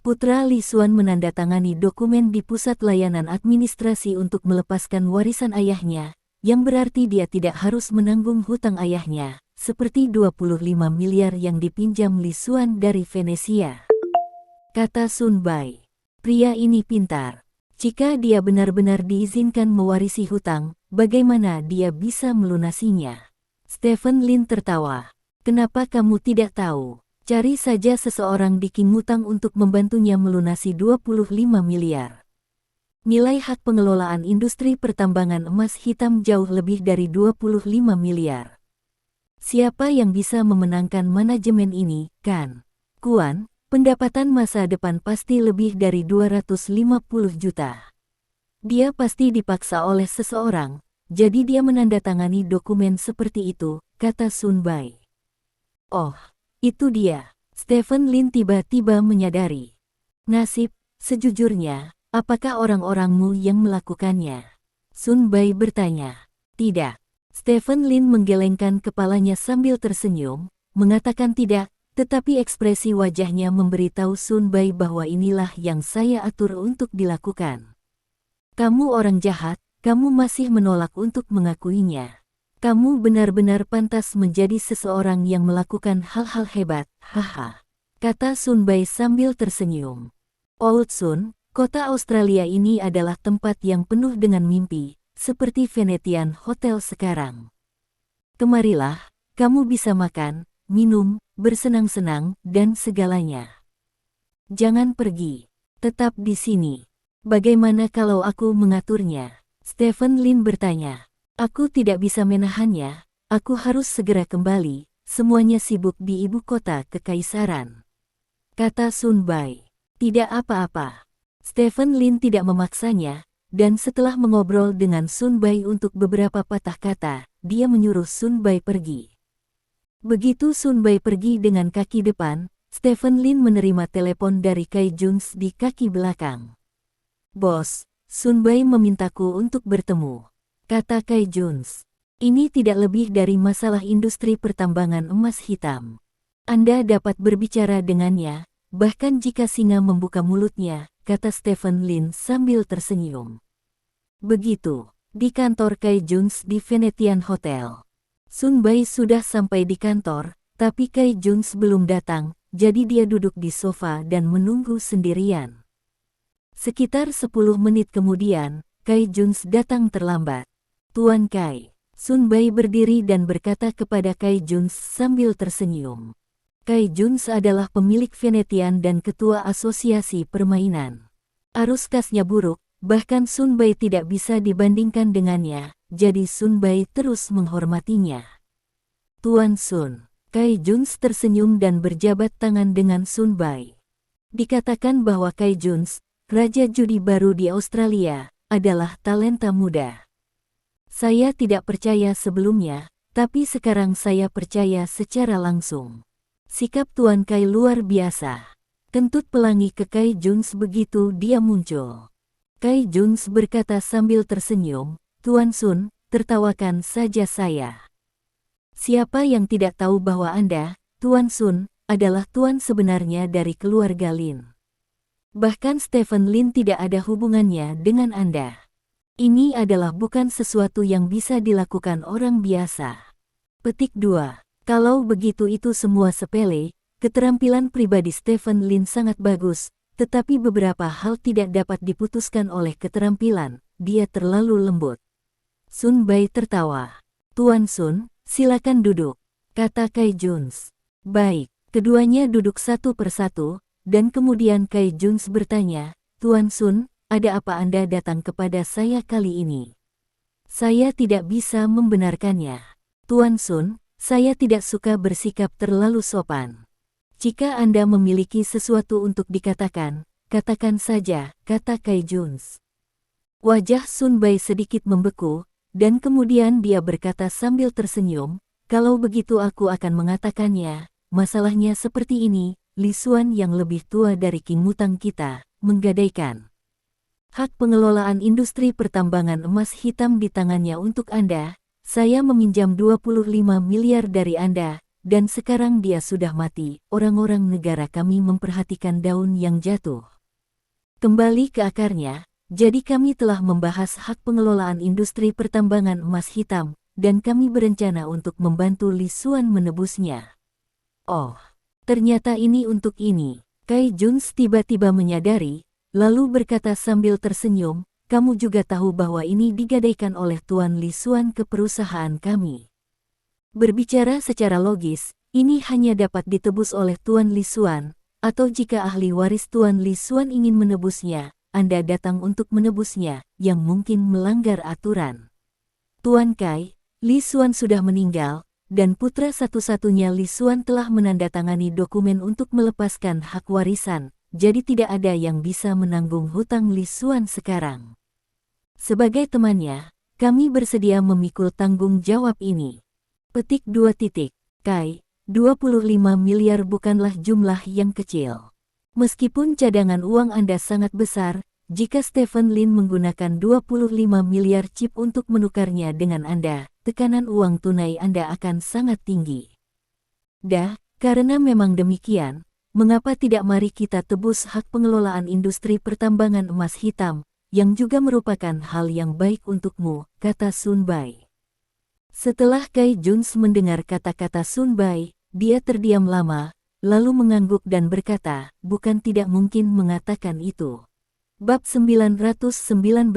Putra Li Xuan menandatangani dokumen di pusat layanan administrasi untuk melepaskan warisan ayahnya, yang berarti dia tidak harus menanggung hutang ayahnya, seperti 25 miliar yang dipinjam Li Xuan dari Venesia. Kata Sun Bai. Pria ini pintar. Jika dia benar-benar diizinkan mewarisi hutang, bagaimana dia bisa melunasinya? Stephen Lin tertawa. Kenapa kamu tidak tahu? Cari saja seseorang di King Mutang untuk membantunya melunasi 25 miliar. Nilai hak pengelolaan industri pertambangan emas hitam jauh lebih dari 25 miliar. Siapa yang bisa memenangkan manajemen ini, kan? Kuan, pendapatan masa depan pasti lebih dari 250 juta. Dia pasti dipaksa oleh seseorang, jadi dia menandatangani dokumen seperti itu, kata Sun Bai. Oh. Itu dia, Stephen Lin tiba-tiba menyadari. Nasib, sejujurnya, apakah orang-orangmu yang melakukannya? Sun Bai bertanya. Tidak. Stephen Lin menggelengkan kepalanya sambil tersenyum, mengatakan tidak, tetapi ekspresi wajahnya memberitahu Sun Bai bahwa inilah yang saya atur untuk dilakukan. Kamu orang jahat, kamu masih menolak untuk mengakuinya. Kamu benar-benar pantas menjadi seseorang yang melakukan hal-hal hebat, haha. Kata Sun Bai sambil tersenyum. Old Sun, kota Australia ini adalah tempat yang penuh dengan mimpi, seperti Venetian Hotel sekarang. Kemarilah, kamu bisa makan, minum, bersenang-senang, dan segalanya. Jangan pergi. Tetap di sini. Bagaimana kalau aku mengaturnya? Stephen Lin bertanya. Aku tidak bisa menahannya, aku harus segera kembali, semuanya sibuk di ibu kota kekaisaran. Kata Sun Bai. Tidak apa-apa. Stephen Lin tidak memaksanya, dan setelah mengobrol dengan Sun Bai untuk beberapa patah kata, dia menyuruh Sun Bai pergi. Begitu Sun Bai pergi dengan kaki depan, Stephen Lin menerima telepon dari Kai Juns di kaki belakang. Bos, Sun Bai memintaku untuk bertemu. Kata Kai Juns. Ini tidak lebih dari masalah industri pertambangan emas hitam. Anda dapat berbicara dengannya, bahkan jika singa membuka mulutnya, kata Stephen Lin sambil tersenyum. Begitu, di kantor Kai Juns di Venetian Hotel. Sun Bai sudah sampai di kantor, tapi Kai Juns belum datang, jadi dia duduk di sofa dan menunggu sendirian. Sekitar 10 menit kemudian, Kai Juns datang terlambat. Tuan Kai. Sun Bai berdiri dan berkata kepada Kai Juns sambil tersenyum. Kai Juns adalah pemilik Venetian dan ketua asosiasi permainan. Arus kasnya buruk, bahkan Sun Bai tidak bisa dibandingkan dengannya, jadi Sun Bai terus menghormatinya. Tuan Sun. Kai Juns tersenyum dan berjabat tangan dengan Sun Bai. Dikatakan bahwa Kai Juns, raja judi baru di Australia, adalah talenta muda. Saya tidak percaya sebelumnya, tapi sekarang saya percaya secara langsung. Sikap Tuan Kai luar biasa. Kentut pelangi ke Kai Juns begitu dia muncul. Kai Juns berkata sambil tersenyum, Tuan Sun, tertawakan saja saya. Siapa yang tidak tahu bahwa Anda, Tuan Sun, adalah tuan sebenarnya dari keluarga Lin. Bahkan Stephen Lin tidak ada hubungannya dengan Anda. Ini adalah bukan sesuatu yang bisa dilakukan orang biasa. Petik 2. Kalau begitu itu semua sepele, keterampilan pribadi Stephen Lin sangat bagus, tetapi beberapa hal tidak dapat diputuskan oleh keterampilan, dia terlalu lembut. Sun Bai tertawa. Tuan Sun, silakan duduk, kata Kai Juns. Baik, keduanya duduk satu persatu, dan kemudian Kai Juns bertanya, Tuan Sun, ada apa Anda datang kepada saya kali ini? Saya tidak bisa membenarkannya. Tuan Sun, saya tidak suka bersikap terlalu sopan. Jika Anda memiliki sesuatu untuk dikatakan, katakan saja, kata Kai Juns. Wajah Sun Bai sedikit membeku, dan kemudian dia berkata sambil tersenyum, kalau begitu aku akan mengatakannya, masalahnya seperti ini, Li Xuan yang lebih tua dari King Mutang kita, menggadaikan hak pengelolaan industri pertambangan emas hitam di tangannya untuk Anda. Saya meminjam 25 miliar dari Anda, dan sekarang dia sudah mati. Orang-orang negara kami memperhatikan daun yang jatuh. Kembali ke akarnya, jadi kami telah membahas hak pengelolaan industri pertambangan emas hitam, dan kami berencana untuk membantu Li Xuan menebusnya. Oh, ternyata ini untuk ini. Kai Juns tiba-tiba menyadari, lalu berkata sambil tersenyum, kamu juga tahu bahwa ini digadaikan oleh Tuan Li Xuan ke perusahaan kami. Berbicara secara logis, ini hanya dapat ditebus oleh Tuan Li Xuan, atau jika ahli waris Tuan Li Xuan ingin menebusnya, Anda datang untuk menebusnya, yang mungkin melanggar aturan. Tuan Kai, Li Xuan sudah meninggal, dan putra satu-satunya Li Xuan telah menandatangani dokumen untuk melepaskan hak warisan. Jadi tidak ada yang bisa menanggung hutang Li Xuan sekarang. Sebagai temannya, kami bersedia memikul tanggung jawab ini. Petik 2. Kai, 25 miliar bukanlah jumlah yang kecil. Meskipun cadangan uang Anda sangat besar, jika Stephen Lin menggunakan 25 miliar chip untuk menukarnya dengan Anda, tekanan uang tunai Anda akan sangat tinggi. Karena memang demikian, mengapa tidak mari kita tebus hak pengelolaan industri pertambangan emas hitam, yang juga merupakan hal yang baik untukmu, kata Sun Bai. Setelah Kai Juns mendengar kata-kata Sun Bai, dia terdiam lama, lalu mengangguk dan berkata, bukan tidak mungkin mengatakan itu. Bab 919.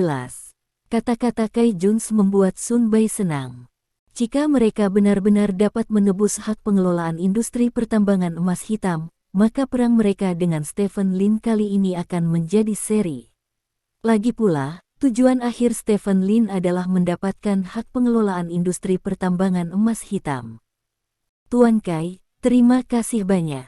Kata-kata Kai Juns membuat Sun Bai senang. Jika mereka benar-benar dapat menebus hak pengelolaan industri pertambangan emas hitam, maka perang mereka dengan Stephen Lin kali ini akan menjadi seri. Lagi pula, tujuan akhir Stephen Lin adalah mendapatkan hak pengelolaan industri pertambangan emas hitam. Tuan Kai, terima kasih banyak.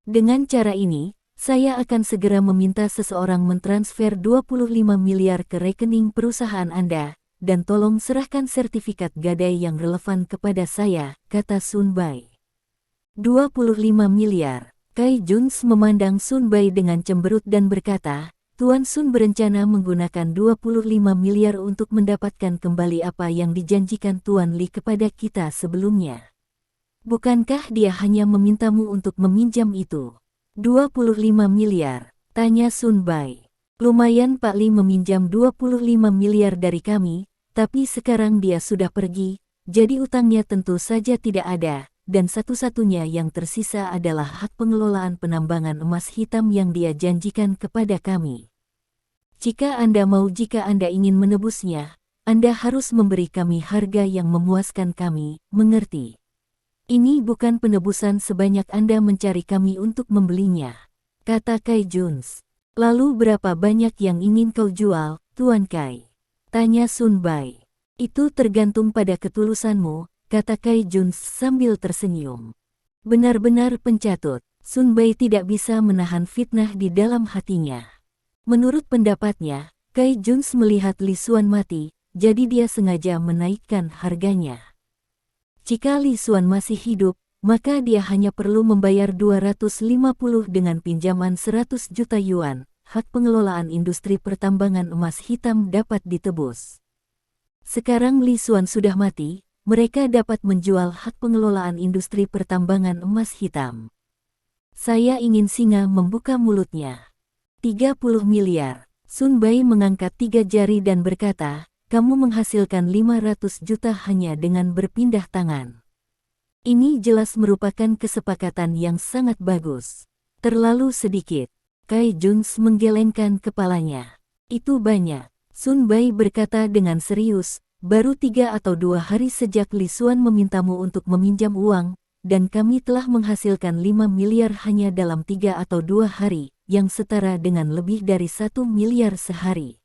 Dengan cara ini, saya akan segera meminta seseorang mentransfer 25 miliar ke rekening perusahaan Anda, dan tolong serahkan sertifikat gadai yang relevan kepada saya, kata Sun Bai. 25 miliar. Kai Juns memandang Sun Bai dengan cemberut dan berkata, Tuan Sun berencana menggunakan 25 miliar untuk mendapatkan kembali apa yang dijanjikan Tuan Li kepada kita sebelumnya. Bukankah dia hanya memintamu untuk meminjam itu? 25 miliar, tanya Sun Bai. Lumayan Pak Li meminjam 25 miliar dari kami, tapi sekarang dia sudah pergi, jadi utangnya tentu saja tidak ada, dan satu-satunya yang tersisa adalah hak pengelolaan penambangan emas hitam yang dia janjikan kepada kami. Jika Anda ingin menebusnya, Anda harus memberi kami harga yang memuaskan kami, mengerti? Ini bukan penebusan sebanyak Anda mencari kami untuk membelinya, kata Kai Juns. Lalu berapa banyak yang ingin kau jual, Tuan Kai? Tanya Sun Bai. Itu tergantung pada ketulusanmu, kata Kai Juns sambil tersenyum. Benar-benar pencatut, Sun Bai tidak bisa menahan fitnah di dalam hatinya. Menurut pendapatnya, Kai Juns melihat Li Xuan mati, jadi dia sengaja menaikkan harganya. Jika Li Xuan masih hidup, maka dia hanya perlu membayar 250 dengan pinjaman 100 juta yuan, hak pengelolaan industri pertambangan emas hitam dapat ditebus. Sekarang Li Xuan sudah mati, mereka dapat menjual hak pengelolaan industri pertambangan emas hitam. Saya ingin singa membuka mulutnya. 30 miliar. Sun Bai mengangkat 3 jari dan berkata, kamu menghasilkan 500 juta hanya dengan berpindah tangan. Ini jelas merupakan kesepakatan yang sangat bagus. Terlalu sedikit. Kai Juns menggelengkan kepalanya. Itu banyak. Sun Bai berkata dengan serius, baru 3 atau 2 hari sejak Li Xuan memintamu untuk meminjam uang, dan kami telah menghasilkan 5 miliar hanya dalam 3 atau 2 hari, yang setara dengan lebih dari 1 miliar sehari.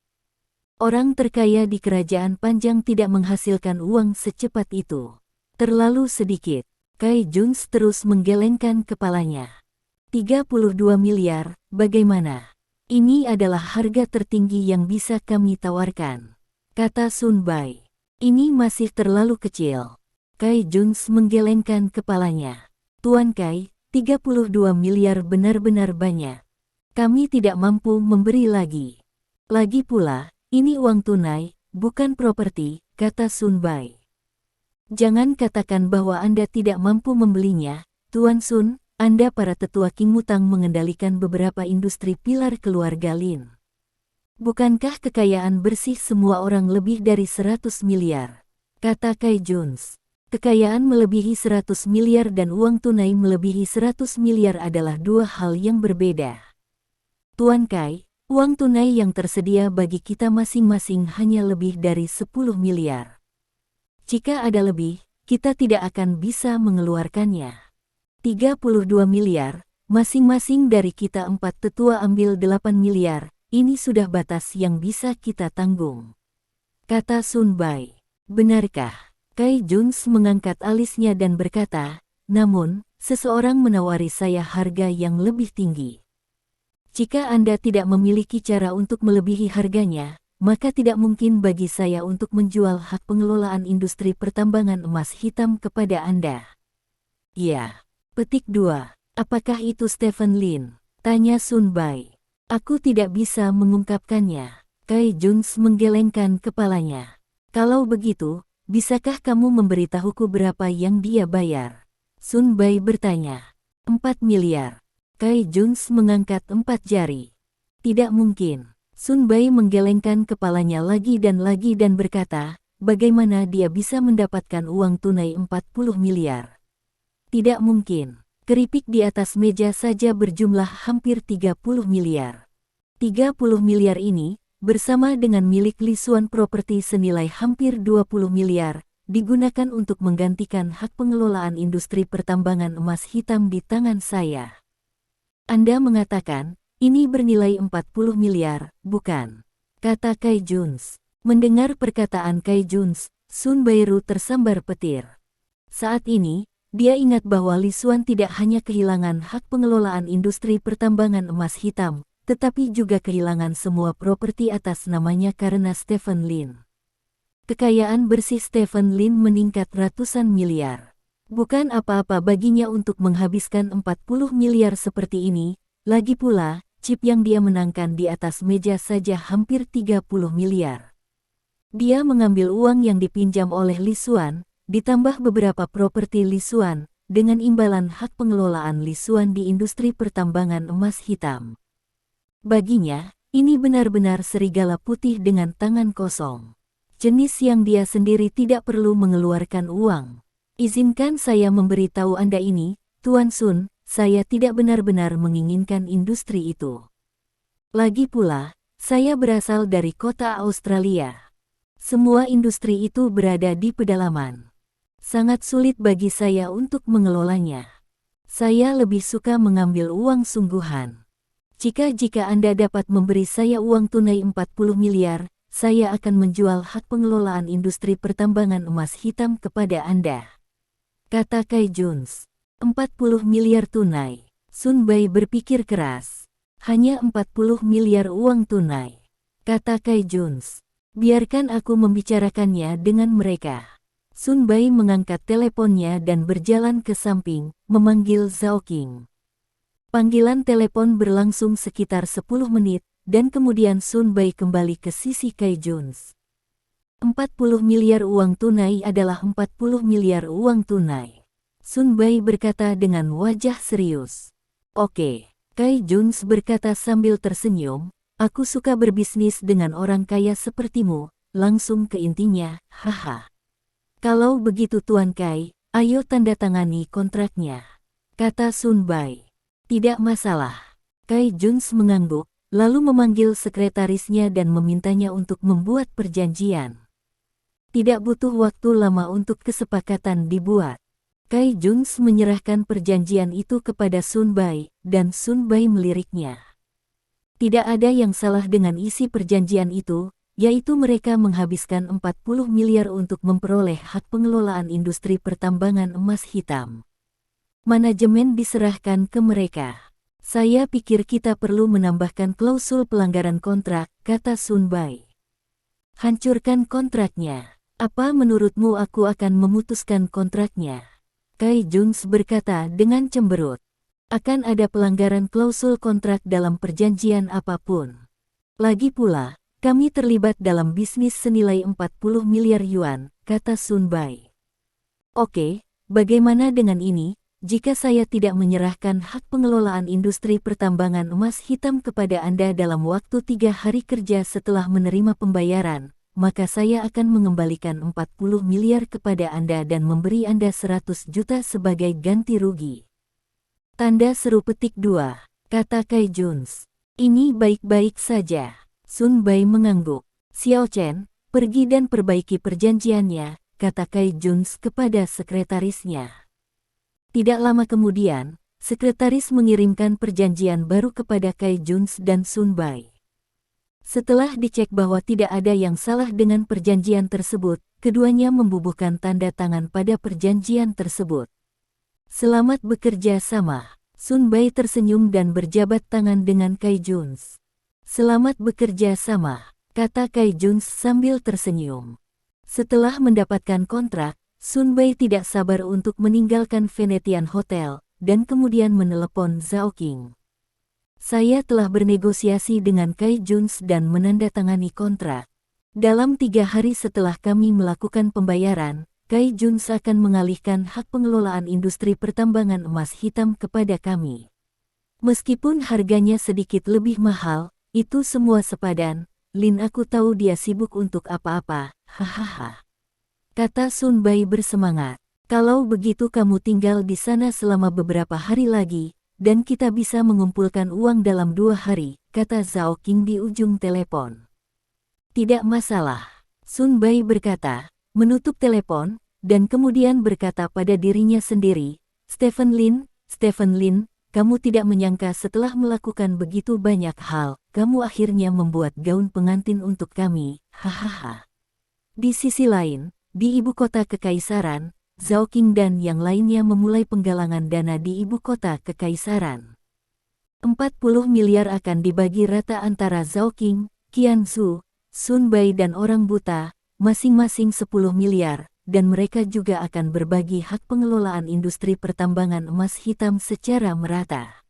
Orang terkaya di kerajaan Panjang tidak menghasilkan uang secepat itu. Terlalu sedikit. Kai Juns terus menggelengkan kepalanya. 32 miliar, bagaimana? Ini adalah harga tertinggi yang bisa kami tawarkan, kata Sun Bai. Ini masih terlalu kecil. Kai Juns menggelengkan kepalanya. Tuan Kai, 32 miliar benar-benar banyak. Kami tidak mampu memberi lagi. Lagi pula, ini uang tunai, bukan properti, kata Sun Bai. Jangan katakan bahwa Anda tidak mampu membelinya, Tuan Sun. Anda para tetua King Mutang mengendalikan beberapa industri pilar keluarga Lin. Bukankah kekayaan bersih semua orang lebih dari 100 miliar? Kata Kai Juns. Kekayaan melebihi 100 miliar dan uang tunai melebihi 100 miliar adalah dua hal yang berbeda. Tuan Kai, uang tunai yang tersedia bagi kita masing-masing hanya lebih dari 10 miliar. Jika ada lebih, kita tidak akan bisa mengeluarkannya. 32 miliar, masing-masing dari kita 4 tetua ambil 8 miliar, ini sudah batas yang bisa kita tanggung. Kata Sun Bai. Benarkah? Kai Juns mengangkat alisnya dan berkata, namun, seseorang menawari saya harga yang lebih tinggi. Jika Anda tidak memiliki cara untuk melebihi harganya, maka tidak mungkin bagi saya untuk menjual hak pengelolaan industri pertambangan emas hitam kepada Anda. Ya. Petik 2. Apakah itu Stephen Lin? Tanya Sun Bai. Aku tidak bisa mengungkapkannya. Kai Juns menggelengkan kepalanya. Kalau begitu, bisakah kamu memberitahuku berapa yang dia bayar? Sun Bai bertanya. 4 miliar. Kai Juns mengangkat 4 jari. Tidak mungkin. Sun Bai menggelengkan kepalanya lagi dan berkata, bagaimana dia bisa mendapatkan uang tunai 40 miliar? Tidak mungkin. Keripik di atas meja saja berjumlah hampir 30 miliar. 30 miliar ini, bersama dengan milik Li Xuan properti senilai hampir 20 miliar, digunakan untuk menggantikan hak pengelolaan industri pertambangan emas hitam di tangan saya. Anda mengatakan, ini bernilai 40 miliar, bukan? Kata Kai Juns. Mendengar perkataan Kai Juns, Sun Bairu tersambar petir. Saat ini, dia ingat bahwa Li Xuan tidak hanya kehilangan hak pengelolaan industri pertambangan emas hitam, tetapi juga kehilangan semua properti atas namanya karena Stephen Lin. Kekayaan bersih Stephen Lin meningkat ratusan miliar. Bukan apa-apa baginya untuk menghabiskan 40 miliar seperti ini, lagi pula, chip yang dia menangkan di atas meja saja hampir 30 miliar. Dia mengambil uang yang dipinjam oleh Li Xuan, ditambah beberapa properti Li Xuan, dengan imbalan hak pengelolaan Li Xuan di industri pertambangan emas hitam. Baginya, ini benar-benar serigala putih dengan tangan kosong. Jenis yang dia sendiri tidak perlu mengeluarkan uang. Izinkan saya memberitahu Anda ini, Tuan Sun, saya tidak benar-benar menginginkan industri itu. Lagi pula, saya berasal dari kota Australia. Semua industri itu berada di pedalaman. Sangat sulit bagi saya untuk mengelolanya. Saya lebih suka mengambil uang sungguhan. Jika Anda dapat memberi saya uang tunai 40 miliar, saya akan menjual hak pengelolaan industri pertambangan emas hitam kepada Anda. Kata Kai Juns. 40 miliar tunai. Sun Bai berpikir keras. Hanya 40 miliar uang tunai. Kata Kai Juns. Biarkan aku membicarakannya dengan mereka. Sun Bai mengangkat teleponnya dan berjalan ke samping, memanggil Zhao Qing. Panggilan telepon berlangsung sekitar 10 menit, dan kemudian Sun Bai kembali ke sisi Kai Juns. 40 miliar uang tunai adalah 40 miliar uang tunai. Sun Bai berkata dengan wajah serius. Oke, Kai Juns berkata sambil tersenyum, aku suka berbisnis dengan orang kaya sepertimu, langsung ke intinya, haha. Kalau begitu Tuan Kai, ayo tanda tangani kontraknya. Kata Sun Bai. Tidak masalah. Kai Juns mengangguk, lalu memanggil sekretarisnya dan memintanya untuk membuat perjanjian. Tidak butuh waktu lama untuk kesepakatan dibuat. Kai Juns menyerahkan perjanjian itu kepada Sun Bai, dan Sun Bai meliriknya. Tidak ada yang salah dengan isi perjanjian itu, yaitu mereka menghabiskan 40 miliar untuk memperoleh hak pengelolaan industri pertambangan emas hitam. Manajemen diserahkan ke mereka. Saya pikir kita perlu menambahkan klausul pelanggaran kontrak, kata Sun Bai. Hancurkan kontraknya. Apa menurutmu aku akan memutuskan kontraknya? Kai Juns berkata dengan cemberut. Akan ada pelanggaran klausul kontrak dalam perjanjian apapun. Lagi pula, kami terlibat dalam bisnis senilai 40 miliar yuan, kata Sun Bai. Oke, bagaimana dengan ini? Jika saya tidak menyerahkan hak pengelolaan industri pertambangan emas hitam kepada Anda dalam waktu 3 hari kerja setelah menerima pembayaran, maka saya akan mengembalikan 40 miliar kepada Anda dan memberi Anda 100 juta sebagai ganti rugi. Tanda seru petik 2, kata Kai Juns. Ini baik-baik saja. Sun Bai mengangguk. Xiao Chen, pergi dan perbaiki perjanjiannya, kata Kai Juns kepada sekretarisnya. Tidak lama kemudian, sekretaris mengirimkan perjanjian baru kepada Kai Juns dan Sun Bai. Setelah dicek bahwa tidak ada yang salah dengan perjanjian tersebut, keduanya membubuhkan tanda tangan pada perjanjian tersebut. Selamat bekerja sama. Sun Bai tersenyum dan berjabat tangan dengan Kai Juns. Selamat bekerja sama, kata Kai Juns sambil tersenyum. Setelah mendapatkan kontrak, Sun Bai tidak sabar untuk meninggalkan Venetian Hotel, dan kemudian menelepon Zhao Qing. Saya telah bernegosiasi dengan Kai Juns dan menandatangani kontrak. Dalam 3 hari setelah kami melakukan pembayaran, Kai Juns akan mengalihkan hak pengelolaan industri pertambangan emas hitam kepada kami. Meskipun harganya sedikit lebih mahal, Itu semua sepadan, Lin, aku tahu dia sibuk untuk apa-apa, hahaha. Kata Sun Bai bersemangat. Kalau begitu kamu tinggal di sana selama beberapa hari lagi, dan kita bisa mengumpulkan uang dalam 2 hari, kata Zhao Qing di ujung telepon. Tidak masalah, Sun Bai berkata, menutup telepon, dan kemudian berkata pada dirinya sendiri, Stephen Lin, kamu tidak menyangka setelah melakukan begitu banyak hal, kamu akhirnya membuat gaun pengantin untuk kami, hahaha. Di sisi lain, di ibu kota kekaisaran, Zhao Qing dan yang lainnya memulai penggalangan dana di ibu kota kekaisaran. 40 miliar akan dibagi rata antara Zhao Qing, Qian Zhu, Sun Bai dan orang buta, masing-masing 10 miliar, dan mereka juga akan berbagi hak pengelolaan industri pertambangan emas hitam secara merata.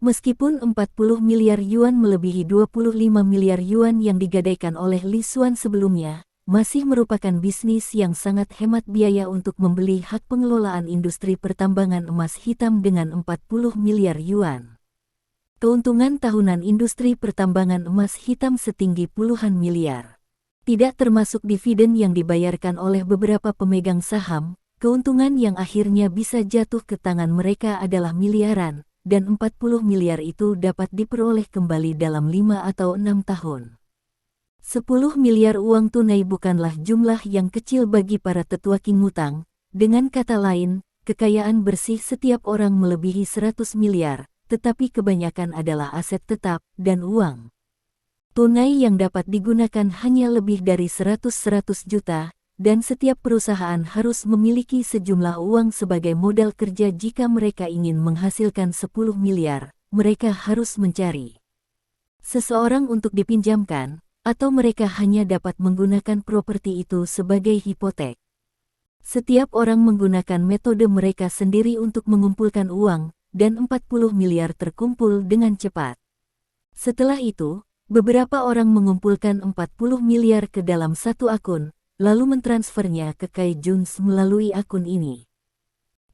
Meskipun 40 miliar yuan melebihi 25 miliar yuan yang digadaikan oleh Li Xuan sebelumnya, masih merupakan bisnis yang sangat hemat biaya untuk membeli hak pengelolaan industri pertambangan emas hitam dengan 40 miliar yuan. Keuntungan tahunan industri pertambangan emas hitam setinggi puluhan miliar. Tidak termasuk dividen yang dibayarkan oleh beberapa pemegang saham, keuntungan yang akhirnya bisa jatuh ke tangan mereka adalah miliaran, dan 40 miliar itu dapat diperoleh kembali dalam 5 atau 6 tahun. 10 miliar uang tunai bukanlah jumlah yang kecil bagi para tetua king ngutang. Dengan kata lain, kekayaan bersih setiap orang melebihi 100 miliar, tetapi kebanyakan adalah aset tetap dan uang tunai yang dapat digunakan hanya lebih dari 100 juta, dan setiap perusahaan harus memiliki sejumlah uang sebagai modal kerja jika mereka ingin menghasilkan 10 miliar, mereka harus mencari seseorang untuk dipinjamkan, atau mereka hanya dapat menggunakan properti itu sebagai hipotek. Setiap orang menggunakan metode mereka sendiri untuk mengumpulkan uang, dan 40 miliar terkumpul dengan cepat. Setelah itu, beberapa orang mengumpulkan 40 miliar ke dalam satu akun, lalu mentransfernya ke Kai Juns melalui akun ini.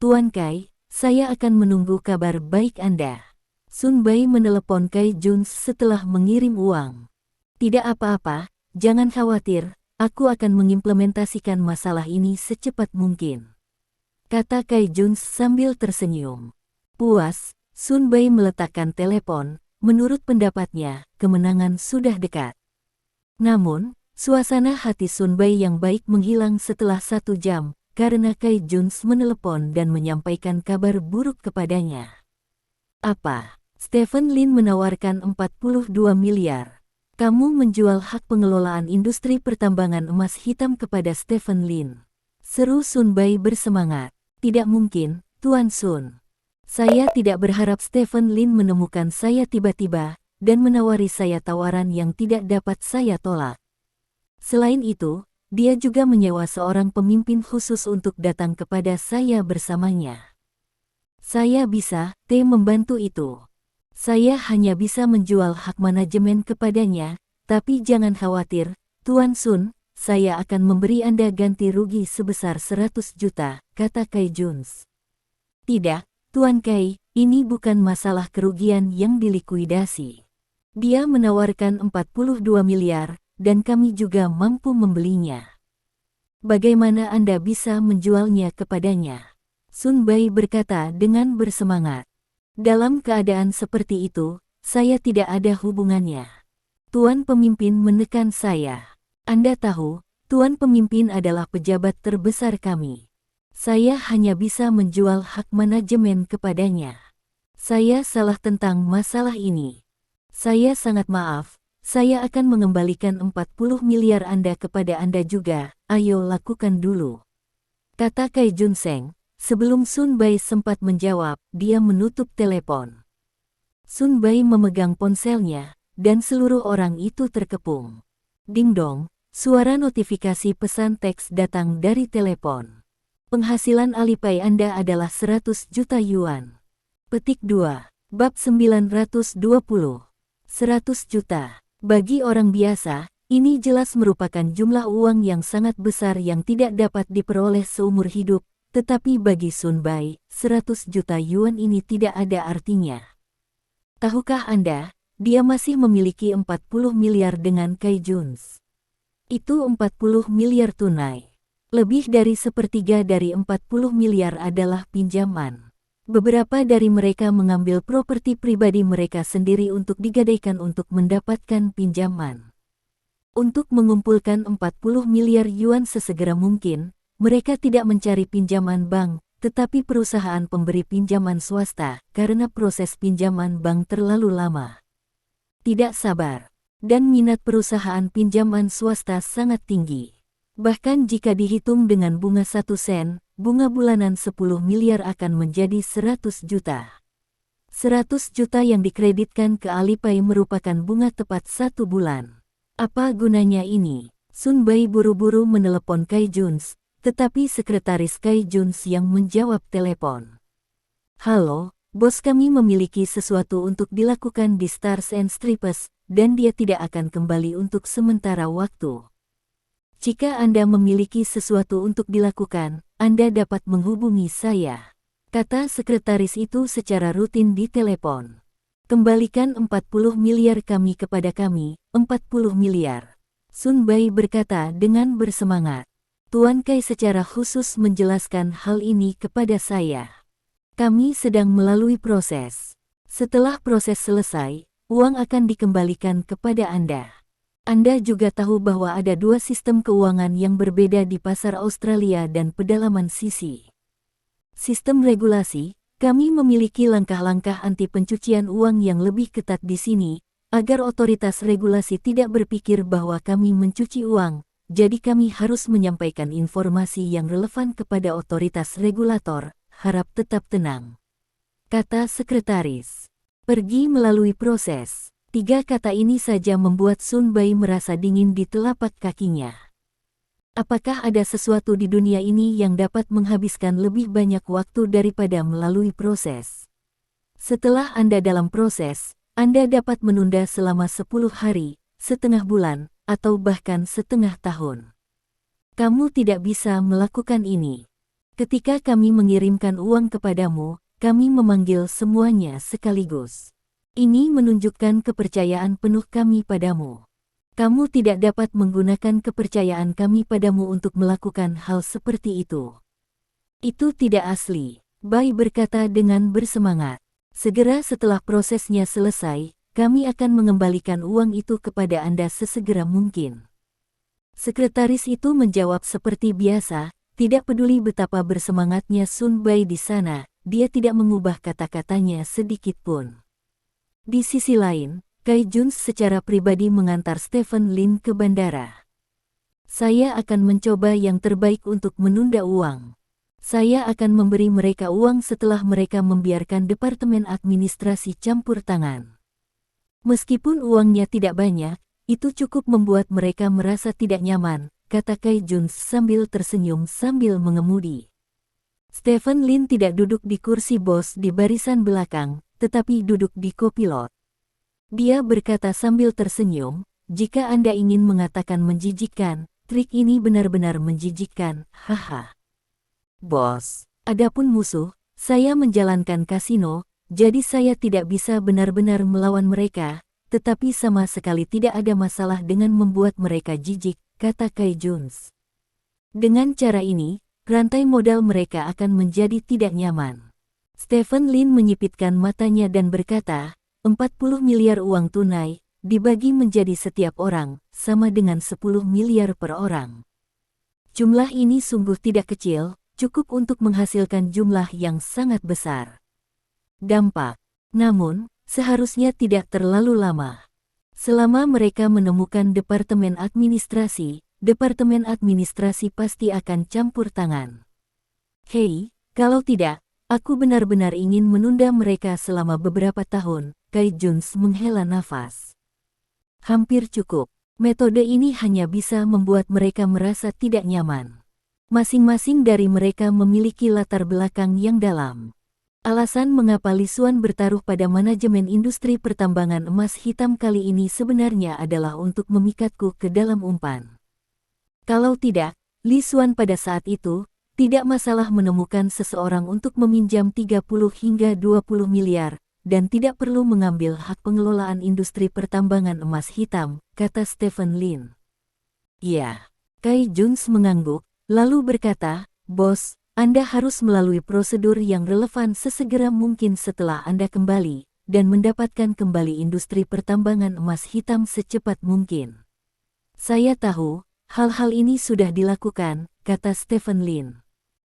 Tuan Kai, saya akan menunggu kabar baik Anda. Sun Bai menelepon Kai Juns setelah mengirim uang. Tidak apa-apa, jangan khawatir, aku akan mengimplementasikan masalah ini secepat mungkin, kata Kai Juns sambil tersenyum. Puas, Sun Bai meletakkan telepon. Menurut pendapatnya, kemenangan sudah dekat. Namun, suasana hati Sun Bai yang baik menghilang setelah 1 jam, karena Kai Juns menelepon dan menyampaikan kabar buruk kepadanya. Apa? Stephen Lin menawarkan 42 miliar. Kamu menjual hak pengelolaan industri pertambangan emas hitam kepada Stephen Lin. Seru Sun Bai bersemangat. Tidak mungkin, Tuan Sun. Saya tidak berharap Stephen Lin menemukan saya tiba-tiba, dan menawari saya tawaran yang tidak dapat saya tolak. Selain itu, dia juga menyewa seorang pemimpin khusus untuk datang kepada saya bersamanya. Saya bisa, membantu itu. Saya hanya bisa menjual hak manajemen kepadanya, tapi jangan khawatir, Tuan Sun, saya akan memberi Anda ganti rugi sebesar 100 juta, kata Kai Juns. Tidak, Tuan Kai, ini bukan masalah kerugian yang dilikuidasi. Dia menawarkan 42 miliar, dan kami juga mampu membelinya. Bagaimana Anda bisa menjualnya kepadanya? Sun Bai berkata dengan bersemangat. Dalam keadaan seperti itu, saya tidak ada hubungannya. Tuan pemimpin menekan saya. Anda tahu, Tuan pemimpin adalah pejabat terbesar kami. Saya hanya bisa menjual hak manajemen kepadanya. Saya salah tentang masalah ini. Saya sangat maaf, saya akan mengembalikan 40 miliar Anda kepada Anda juga, ayo lakukan dulu, kata Kai Junseng. Sebelum Sun Bai sempat menjawab, dia menutup telepon. Sun Bai memegang ponselnya, dan seluruh orang itu terkepung. Ding dong, suara notifikasi pesan teks datang dari telepon. Penghasilan Alipay Anda adalah 100 juta yuan. Petik 2. Bab 920. 100 juta. Bagi orang biasa, ini jelas merupakan jumlah uang yang sangat besar yang tidak dapat diperoleh seumur hidup, tetapi bagi Sun Bai, 100 juta yuan ini tidak ada artinya. Tahukah Anda, dia masih memiliki 40 miliar dengan Kai Juns. Itu 40 miliar tunai. Lebih dari sepertiga dari 40 miliar adalah pinjaman. Beberapa dari mereka mengambil properti pribadi mereka sendiri untuk digadaikan untuk mendapatkan pinjaman. Untuk mengumpulkan 40 miliar yuan sesegera mungkin, mereka tidak mencari pinjaman bank, tetapi perusahaan pemberi pinjaman swasta, karena proses pinjaman bank terlalu lama. Tidak sabar. Dan minat perusahaan pinjaman swasta sangat tinggi. Bahkan jika dihitung dengan bunga 1 sen, bunga bulanan 10 miliar akan menjadi 100 juta. 100 juta yang dikreditkan ke Alipay merupakan bunga tepat 1 bulan. Apa gunanya ini? Sun Bai buru-buru menelepon Kai Juns, tetapi sekretaris Kai Juns yang menjawab telepon. Halo, bos, kami memiliki sesuatu untuk dilakukan di Stars and Stripes, dan dia tidak akan kembali untuk sementara waktu. Jika Anda memiliki sesuatu untuk dilakukan, Anda dapat menghubungi saya, kata sekretaris itu secara rutin di telepon. Kembalikan 40 miliar kami kepada kami, 40 miliar. Sun Bai berkata dengan bersemangat. Tuan Kai secara khusus menjelaskan hal ini kepada saya. Kami sedang melalui proses. Setelah proses selesai, uang akan dikembalikan kepada Anda. Anda juga tahu bahwa ada 2 sistem keuangan yang berbeda di pasar Australia dan pedalaman sisi. Sistem regulasi, kami memiliki langkah-langkah anti pencucian uang yang lebih ketat di sini, agar otoritas regulasi tidak berpikir bahwa kami mencuci uang, jadi kami harus menyampaikan informasi yang relevan kepada otoritas regulator, harap tetap tenang, kata sekretaris. Pergi melalui proses. 3 kata ini saja membuat Sun Bai merasa dingin di telapak kakinya. Apakah ada sesuatu di dunia ini yang dapat menghabiskan lebih banyak waktu daripada melalui proses? Setelah Anda dalam proses, Anda dapat menunda selama 10 hari, setengah bulan, atau bahkan setengah tahun. Kamu tidak bisa melakukan ini. Ketika kami mengirimkan uang kepadamu, kami memanggil semuanya sekaligus. Ini menunjukkan kepercayaan penuh kami padamu. Kamu tidak dapat menggunakan kepercayaan kami padamu untuk melakukan hal seperti itu. Itu tidak asli, Bai berkata dengan bersemangat. Segera setelah prosesnya selesai, kami akan mengembalikan uang itu kepada Anda sesegera mungkin. Sekretaris itu menjawab seperti biasa, tidak peduli betapa bersemangatnya Sun Bai di sana, dia tidak mengubah kata-katanya sedikit pun. Di sisi lain, Kai Juns secara pribadi mengantar Stephen Lin ke bandara. Saya akan mencoba yang terbaik untuk menunda uang. Saya akan memberi mereka uang setelah mereka membiarkan Departemen Administrasi campur tangan. Meskipun uangnya tidak banyak, itu cukup membuat mereka merasa tidak nyaman, kata Kai Juns sambil tersenyum sambil mengemudi. Stephen Lin tidak duduk di kursi bos di barisan belakang, tetapi duduk di kopilot. Dia berkata sambil tersenyum, jika Anda ingin mengatakan menjijikkan, trik ini benar-benar menjijikkan, haha. Bos, adapun musuh, saya menjalankan kasino, jadi saya tidak bisa benar-benar melawan mereka, tetapi sama sekali tidak ada masalah dengan membuat mereka jijik, kata Kai Juns. Dengan cara ini, rantai modal mereka akan menjadi tidak nyaman. Stephen Lin menyipitkan matanya dan berkata, 40 miliar uang tunai, dibagi menjadi setiap orang, sama dengan 10 miliar per orang. Jumlah ini sungguh tidak kecil, cukup untuk menghasilkan jumlah yang sangat besar. Dampak. Namun, seharusnya tidak terlalu lama. Selama mereka menemukan Departemen Administrasi pasti akan campur tangan. Hei, kalau tidak, aku benar-benar ingin menunda mereka selama beberapa tahun, Kai Juns menghela nafas. Hampir cukup. Metode ini hanya bisa membuat mereka merasa tidak nyaman. Masing-masing dari mereka memiliki latar belakang yang dalam. Alasan mengapa Li Xuan bertaruh pada manajemen industri pertambangan emas hitam kali ini sebenarnya adalah untuk memikatku ke dalam umpan. Kalau tidak, Li Xuan pada saat itu tidak masalah menemukan seseorang untuk meminjam 30 hingga 20 miliar, dan tidak perlu mengambil hak pengelolaan industri pertambangan emas hitam, kata Stephen Lin. Ya, Kai Juns mengangguk, lalu berkata, "Bos, Anda harus melalui prosedur yang relevan sesegera mungkin setelah Anda kembali, dan mendapatkan kembali industri pertambangan emas hitam secepat mungkin." "Saya tahu, hal-hal ini sudah dilakukan," kata Stephen Lin.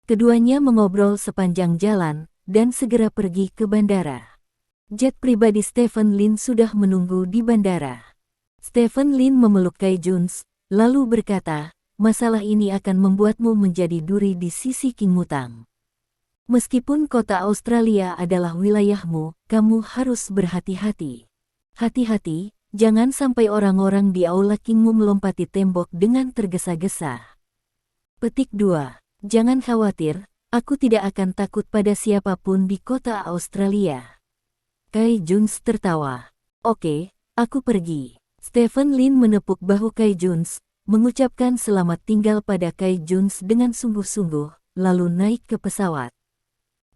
Keduanya mengobrol sepanjang jalan, dan segera pergi ke bandara. Jet pribadi Stephen Lin sudah menunggu di bandara. Stephen Lin memeluk Kai Juns, lalu berkata, "Masalah ini akan membuatmu menjadi duri di sisi King Mutang. Meskipun kota Australia adalah wilayahmu, kamu harus berhati-hati. Hati-hati, jangan sampai orang-orang di aula Kingmu melompati tembok dengan tergesa-gesa." Petik 2. Jangan khawatir, aku tidak akan takut pada siapapun di kota Australia. Kai Juns tertawa. "Oke, aku pergi." Stephen Lin menepuk bahu Kai Juns, mengucapkan selamat tinggal pada Kai Juns dengan sungguh-sungguh, lalu naik ke pesawat.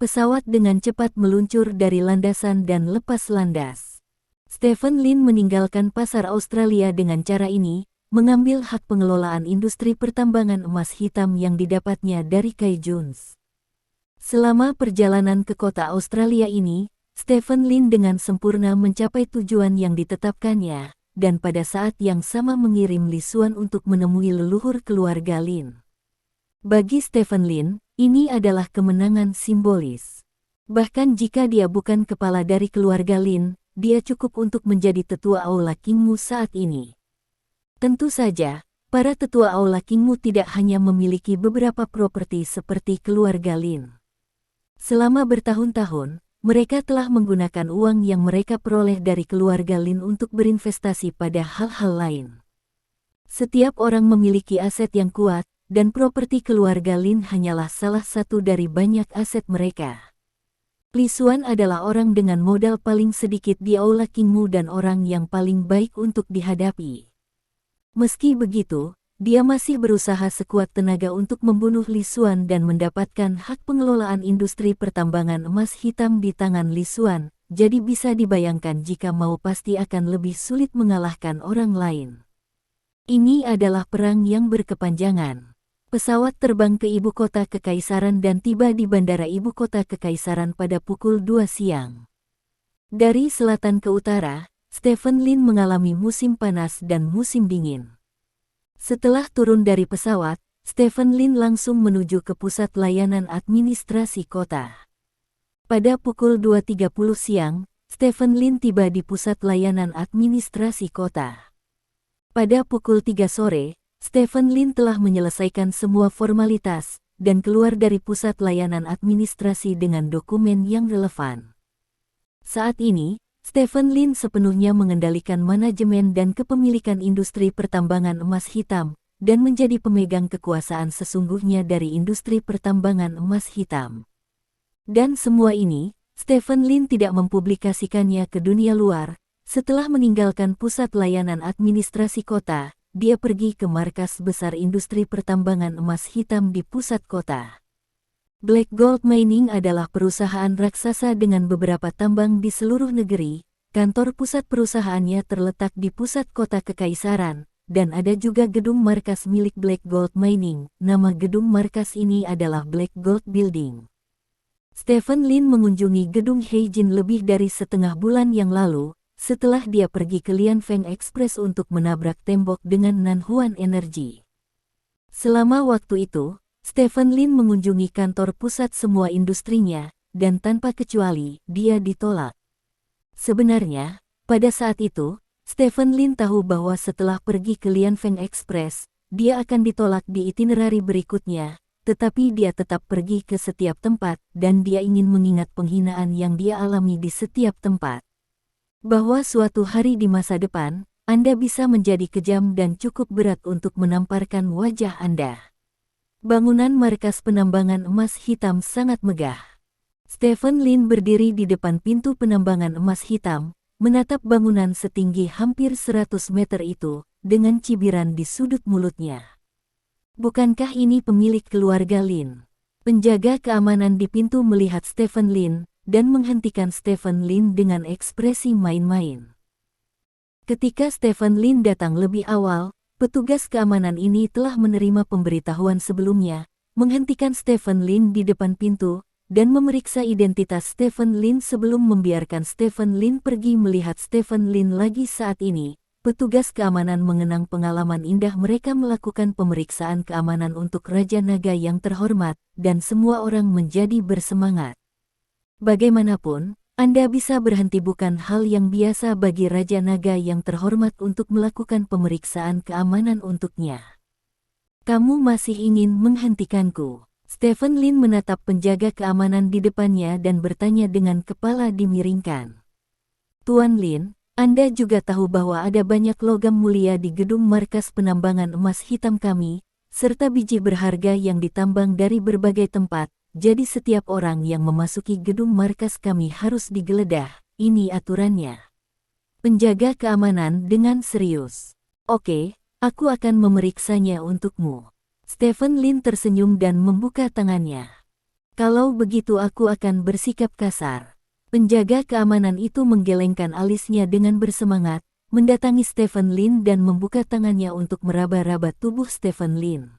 Pesawat dengan cepat meluncur dari landasan dan lepas landas. Stephen Lin meninggalkan pasar Australia dengan cara ini, mengambil hak pengelolaan industri pertambangan emas hitam yang didapatnya dari Kai Juns. Selama perjalanan ke kota Australia ini, Stephen Lin dengan sempurna mencapai tujuan yang ditetapkannya, dan pada saat yang sama mengirim Li Xuan untuk menemui leluhur keluarga Lin. Bagi Stephen Lin, ini adalah kemenangan simbolis. Bahkan jika dia bukan kepala dari keluarga Lin, dia cukup untuk menjadi tetua aula Kingmu saat ini. Tentu saja, para tetua aula Kingmu tidak hanya memiliki beberapa properti seperti keluarga Lin. Selama bertahun-tahun, mereka telah menggunakan uang yang mereka peroleh dari keluarga Lin untuk berinvestasi pada hal-hal lain. Setiap orang memiliki aset yang kuat, dan properti keluarga Lin hanyalah salah satu dari banyak aset mereka. Li Xuan adalah orang dengan modal paling sedikit di aula Kingmu dan orang yang paling baik untuk dihadapi. Meski begitu, dia masih berusaha sekuat tenaga untuk membunuh Li Xuan dan mendapatkan hak pengelolaan industri pertambangan emas hitam di tangan Li Xuan, jadi bisa dibayangkan jika mau pasti akan lebih sulit mengalahkan orang lain. Ini adalah perang yang berkepanjangan. Pesawat terbang ke ibu kota kekaisaran dan tiba di bandara ibu kota kekaisaran pada pukul 2 siang. Dari selatan ke utara, Stephen Lin mengalami musim panas dan musim dingin. Setelah turun dari pesawat, Stephen Lin langsung menuju ke pusat layanan administrasi kota. Pada pukul 2.30 siang, Stephen Lin tiba di pusat layanan administrasi kota. Pada pukul 3 sore, Stephen Lin telah menyelesaikan semua formalitas dan keluar dari pusat layanan administrasi dengan dokumen yang relevan. Saat ini, Stephen Lin sepenuhnya mengendalikan manajemen dan kepemilikan industri pertambangan emas hitam, dan menjadi pemegang kekuasaan sesungguhnya dari industri pertambangan emas hitam. Dan semua ini, Stephen Lin tidak mempublikasikannya ke dunia luar. Setelah meninggalkan pusat layanan administrasi kota, dia pergi ke markas besar industri pertambangan emas hitam di pusat kota. Black Gold Mining adalah perusahaan raksasa dengan beberapa tambang di seluruh negeri. Kantor pusat perusahaannya terletak di pusat kota kekaisaran, dan ada juga gedung markas milik Black Gold Mining. Nama gedung markas ini adalah Black Gold Building. Stephen Lin mengunjungi gedung Heijin lebih dari setengah bulan yang lalu, setelah dia pergi ke Lianfeng Express untuk menabrak tembok dengan Nanhuan Energy. Selama waktu itu, Stephen Lin mengunjungi kantor pusat semua industrinya, dan tanpa kecuali, dia ditolak. Sebenarnya, pada saat itu, Stephen Lin tahu bahwa setelah pergi ke Lianfeng Express, dia akan ditolak di itinerari berikutnya, tetapi dia tetap pergi ke setiap tempat, dan dia ingin mengingat penghinaan yang dia alami di setiap tempat. Bahwa suatu hari di masa depan, Anda bisa menjadi kejam dan cukup berat untuk menamparkan wajah Anda. Bangunan markas penambangan emas hitam sangat megah. Stephen Lin berdiri di depan pintu penambangan emas hitam, menatap bangunan setinggi hampir 100 meter itu, dengan cibiran di sudut mulutnya. Bukankah ini pemilik keluarga Lin? Penjaga keamanan di pintu melihat Stephen Lin, dan menghentikan Stephen Lin dengan ekspresi main-main. Ketika Stephen Lin datang lebih awal, petugas keamanan ini telah menerima pemberitahuan sebelumnya, menghentikan Stephen Lin di depan pintu, dan memeriksa identitas Stephen Lin sebelum membiarkan Stephen Lin pergi. Melihat Stephen Lin lagi saat ini, petugas keamanan mengenang pengalaman indah mereka melakukan pemeriksaan keamanan untuk Raja Naga yang terhormat, dan semua orang menjadi bersemangat. Bagaimanapun, Anda bisa berhenti, bukan hal yang biasa bagi Raja Naga yang terhormat untuk melakukan pemeriksaan keamanan untuknya. Kamu masih ingin menghentikanku? Stephen Lin menatap penjaga keamanan di depannya dan bertanya dengan kepala dimiringkan. Tuan Lin, Anda juga tahu bahwa ada banyak logam mulia di gedung markas penambangan emas hitam kami, serta biji berharga yang ditambang dari berbagai tempat. Jadi setiap orang yang memasuki gedung markas kami harus digeledah, ini aturannya. Penjaga keamanan dengan serius. Oke, aku akan memeriksanya untukmu. Stephen Lin tersenyum dan membuka tangannya. Kalau begitu aku akan bersikap kasar. Penjaga keamanan itu menggelengkan alisnya dengan bersemangat, mendatangi Stephen Lin dan membuka tangannya untuk meraba-raba tubuh Stephen Lin.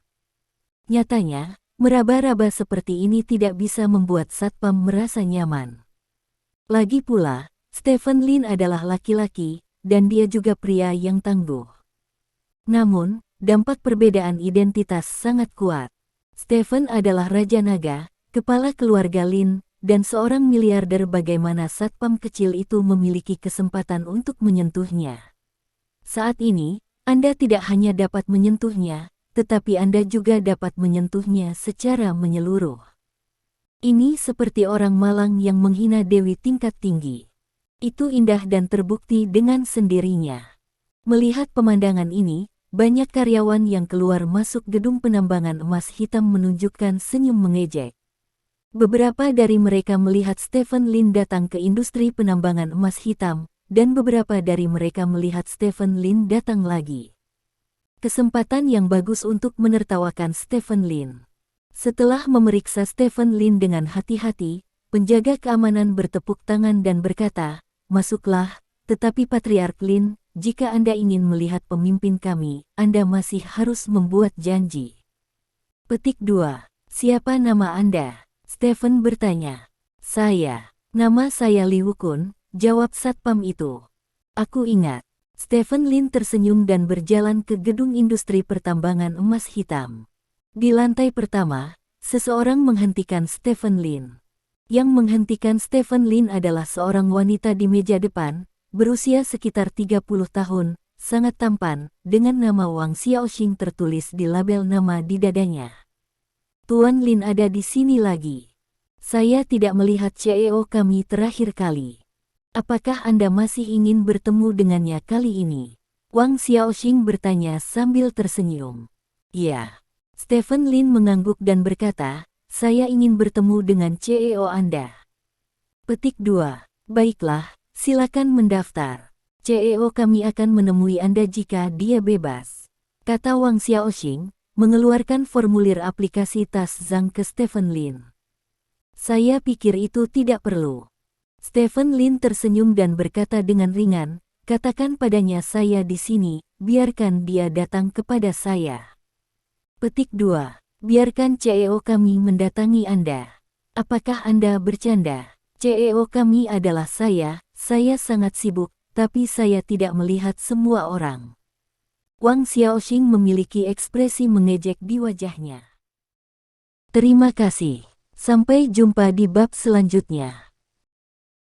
Nyatanya, meraba-raba seperti ini tidak bisa membuat satpam merasa nyaman. Lagi pula, Stephen Lin adalah laki-laki, dan dia juga pria yang tangguh. Namun, dampak perbedaan identitas sangat kuat. Stephen adalah Raja Naga, kepala keluarga Lin, dan seorang miliarder. Bagaimana satpam kecil itu memiliki kesempatan untuk menyentuhnya? Saat ini, Anda tidak hanya dapat menyentuhnya, tetapi Anda juga dapat menyentuhnya secara menyeluruh. Ini seperti orang malang yang menghina dewi tingkat tinggi. Itu indah dan terbukti dengan sendirinya. Melihat pemandangan ini, banyak karyawan yang keluar masuk gedung penambangan emas hitam menunjukkan senyum mengejek. Beberapa dari mereka melihat Stephen Lin datang ke industri penambangan emas hitam, dan beberapa dari mereka melihat Stephen Lin datang lagi. Kesempatan yang bagus untuk menertawakan Stephen Lin. Setelah memeriksa Stephen Lin dengan hati-hati, penjaga keamanan bertepuk tangan dan berkata, "Masuklah, tetapi Patriark Lin, jika Anda ingin melihat pemimpin kami, Anda masih harus membuat janji." Petik 2. Siapa nama Anda? Stephen bertanya. Nama saya Li Wukun, jawab satpam itu. Aku ingat. Stephen Lin tersenyum dan berjalan ke gedung industri pertambangan emas hitam. Di lantai pertama, seseorang menghentikan Stephen Lin. Yang menghentikan Stephen Lin adalah seorang wanita di meja depan, berusia sekitar 30 tahun, sangat tampan, dengan nama Wang Xiaoxing tertulis di label nama di dadanya. Tuan Lin ada di sini lagi. Saya tidak melihat CEO kami terakhir kali. Apakah Anda masih ingin bertemu dengannya kali ini? Wang Xiaoxing bertanya sambil tersenyum. Ya. Stephen Lin mengangguk dan berkata, saya ingin bertemu dengan CEO Anda. Petik 2. Baiklah, silakan mendaftar. CEO kami akan menemui Anda jika dia bebas. Kata Wang Xiaoxing, mengeluarkan formulir aplikasi Tas Zhang ke Stephen Lin. Saya pikir itu tidak perlu. Stephen Lin tersenyum dan berkata dengan ringan, katakan padanya saya di sini, biarkan dia datang kepada saya. Petik 2. Biarkan CEO kami mendatangi Anda. Apakah Anda bercanda? CEO kami adalah saya sangat sibuk, tapi saya tidak melihat semua orang. Wang Xiaoxing memiliki ekspresi mengejek di wajahnya. Terima kasih. Sampai jumpa di bab selanjutnya.